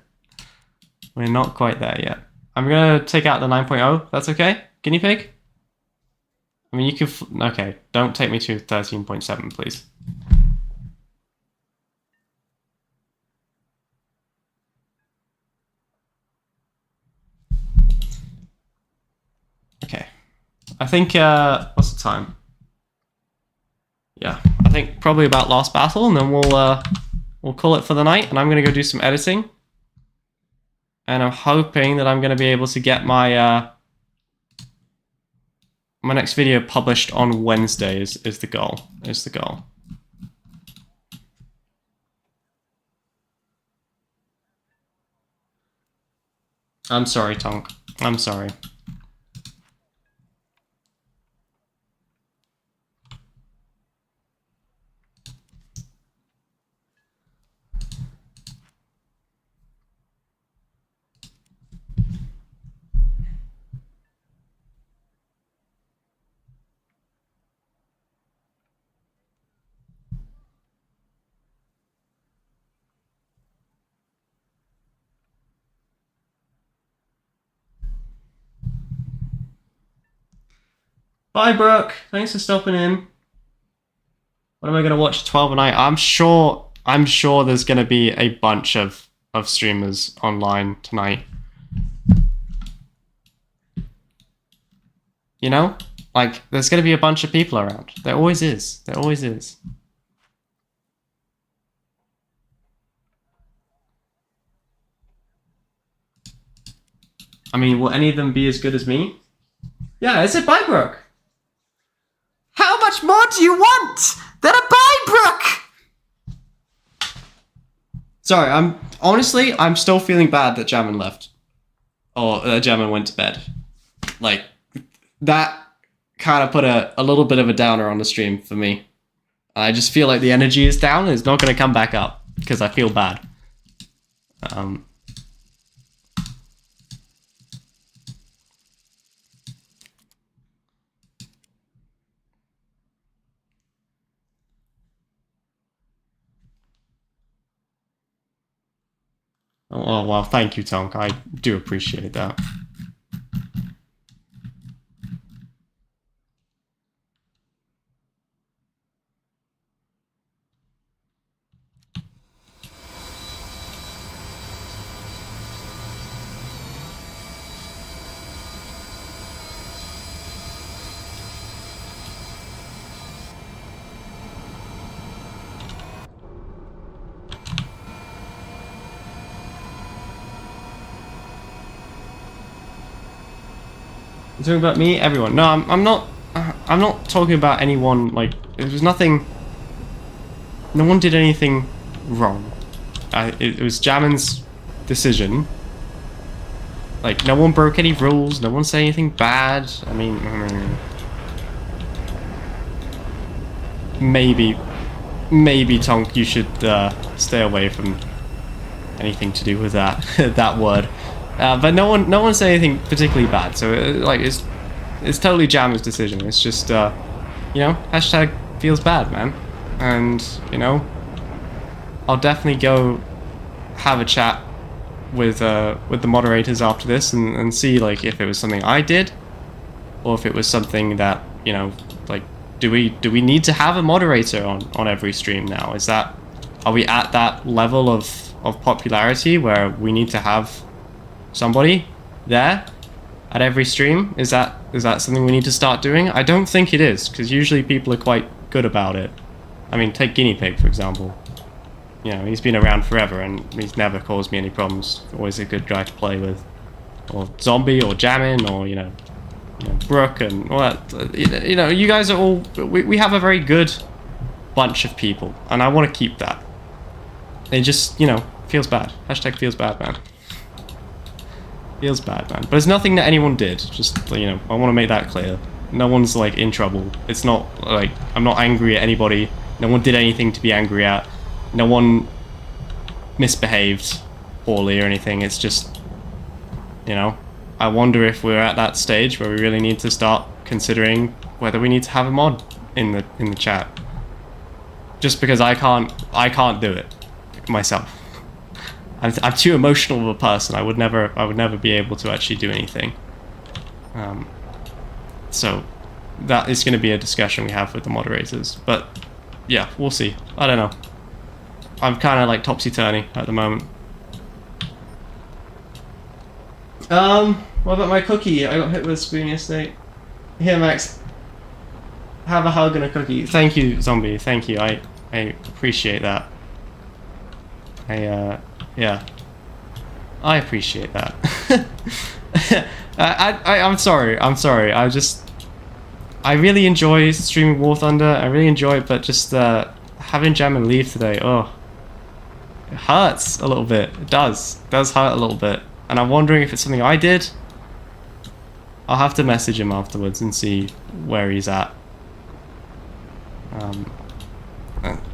We're not quite there yet. I'm gonna take out the 9.0, that's okay? Guinea pig? I mean, you could... Okay, don't take me to 13.7, please. Okay. I think, what's the time? Yeah, I think probably about last battle, and then we'll call it for the night, and I'm gonna go do some editing. And I'm hoping that I'm gonna be able to get my, my next video published on Wednesday is the goal, I'm sorry, Tonk. I'm sorry. Bye, Brooke. Thanks for stopping in. What am I gonna watch at 12 at night? I'm sure there's gonna be a bunch of streamers online tonight. You know? Like, there's gonna be a bunch of people around. There always is. There always is. I mean, will any of them be as good as me? Yeah, is it Bybrook? How much more do you want than a Bybrook? Sorry, I'm still feeling bad that Jammin left. Or Jammin went to bed. Like, that kind of put a little bit of a downer on the stream for me. I just feel like the energy is down and it's not going to come back up because I feel bad. Oh, well, thank you, Tonk. I do appreciate that. You talking about me? Everyone? No, I'm not. I'm not talking about anyone. Like, it was nothing. No one did anything wrong. It was Jammin's decision. Like, no one broke any rules. No one said anything bad. I mean, maybe Tonk, you should stay away from anything to do with that that word. But no one said anything particularly bad, so it's totally Jammin's decision. It's just you know, hashtag feels bad, man, and you know, I'll definitely go have a chat with the moderators after this and see like if it was something I did, or if it was something that, you know, like do we need to have a moderator on every stream now? Are we at that level of popularity where we need to have somebody there at every stream? Is that something we need to start doing? I don't think it is, because usually people are quite good about it. I mean, take Guinea Pig, for example. You know, he's been around forever and he's never caused me any problems. Always a good guy to play with. Or Zombie, or Jammin, or, you know, Brooke and all that. You know, you guys are all... We have a very good bunch of people, and I want to keep that. It just, you know, feels bad. Hashtag feels bad, man. Feels bad, man. But it's nothing that anyone did. Just, you know, I want to make that clear. No one's, like, in trouble. It's not, like, I'm not angry at anybody. No one did anything to be angry at. No one misbehaved poorly or anything. It's just, you know, I wonder if we're at that stage where we really need to start considering whether we need to have a mod in the chat. Just because I can't do it myself. I'm too emotional of a person. I would never be able to actually do anything. So that is going to be a discussion we have with the moderators. But yeah, we'll see. I don't know. I'm kind of like topsy-turvy at the moment. What about my cookie? I got hit with a spoon yesterday. Here, Max. Have a hug and a cookie. Thank you, Zombie. Thank you. I appreciate that. Yeah. I appreciate that. I'm sorry. I really enjoy streaming War Thunder. I really enjoy it, but just having Jammin leave today, oh, it hurts a little bit. It does hurt a little bit, and I'm wondering if it's something I did. I'll have to message him afterwards and see where he's at.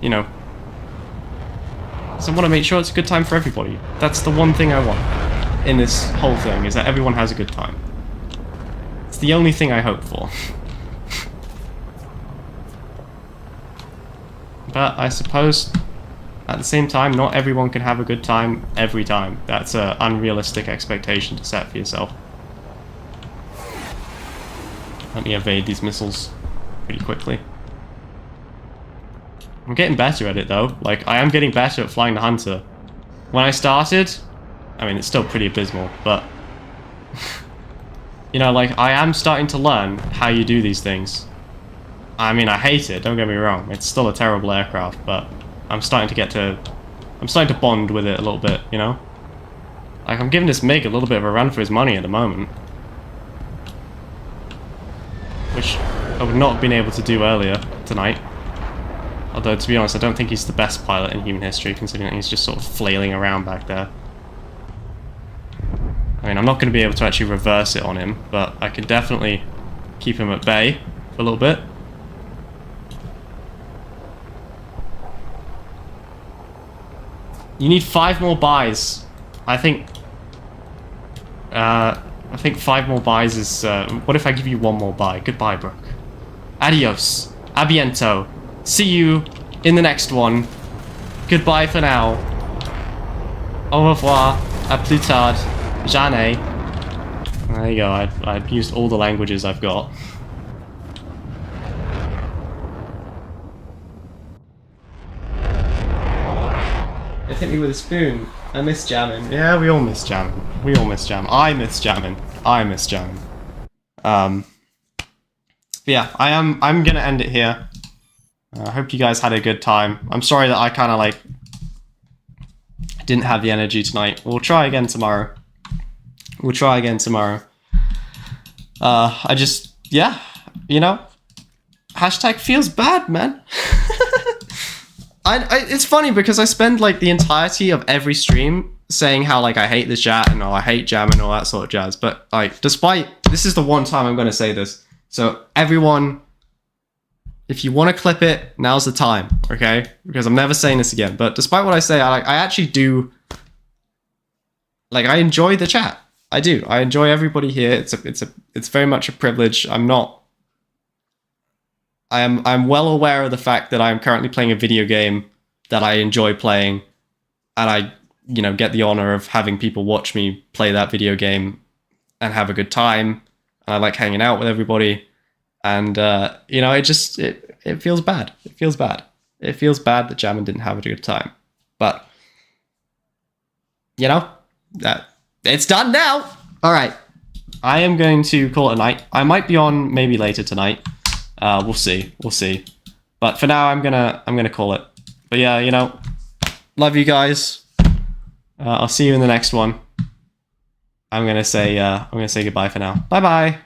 You know. So I want to make sure it's a good time for everybody. That's the one thing I want in this whole thing, is that everyone has a good time. It's the only thing I hope for. But I suppose, at the same time, not everyone can have a good time every time. That's an unrealistic expectation to set for yourself. Let me evade these missiles pretty quickly. I'm getting better at it though. Like, I am getting better at flying the Hunter. When I started, I mean, it's still pretty abysmal, but you know, like, I am starting to learn how you do these things. I mean, I hate it, don't get me wrong. It's still a terrible aircraft, but I'm starting to bond with it a little bit, you know? Like, I'm giving this MiG a little bit of a run for his money at the moment. Which I would not have been able to do earlier tonight. Although, to be honest, I don't think he's the best pilot in human history, considering that he's just sort of flailing around back there. I mean, I'm not going to be able to actually reverse it on him, but I can definitely keep him at bay for a little bit. You need 5 more buys. I think 5 more buys is... what if I give you 1 more buy? Goodbye, Brooke. Adios. Abiento. See you in the next one. Goodbye for now. Au revoir. A plus tard. Jamais. There you go. I've used all the languages I've got. It hit me with a spoon. I miss jamming. Yeah, we all miss jamming. We all miss jamming. I miss jamming. I miss jamming. Yeah, I'm gonna end it here. I hope you guys had a good time. I'm sorry that I kind of like didn't have the energy tonight. We'll try again tomorrow. We'll try again tomorrow. I just, yeah, you know, hashtag feels bad, man. It's funny because I spend like the entirety of every stream saying how like I hate this chat and I hate jam and all that sort of jazz. But like, despite, this is the one time I'm going to say this. So everyone, if you want to clip it, now's the time, okay? Because I'm never saying this again. But despite what I say, I actually do, like, I enjoy the chat. I do. I enjoy everybody here. It's very much a privilege. I'm well aware of the fact that I am currently playing a video game that I enjoy playing, and I, you know, get the honor of having people watch me play that video game and have a good time. And I like hanging out with everybody, and you know, it feels bad. It feels bad. It feels bad that Jammin didn't have a good time, but you know, that it's done now. All right, I am going to call it a night. I might be on maybe later tonight. We'll see. We'll see. But for now, I'm gonna call it. But yeah, you know, love you guys. I'll see you in the next one. I'm gonna say goodbye for now. Bye bye.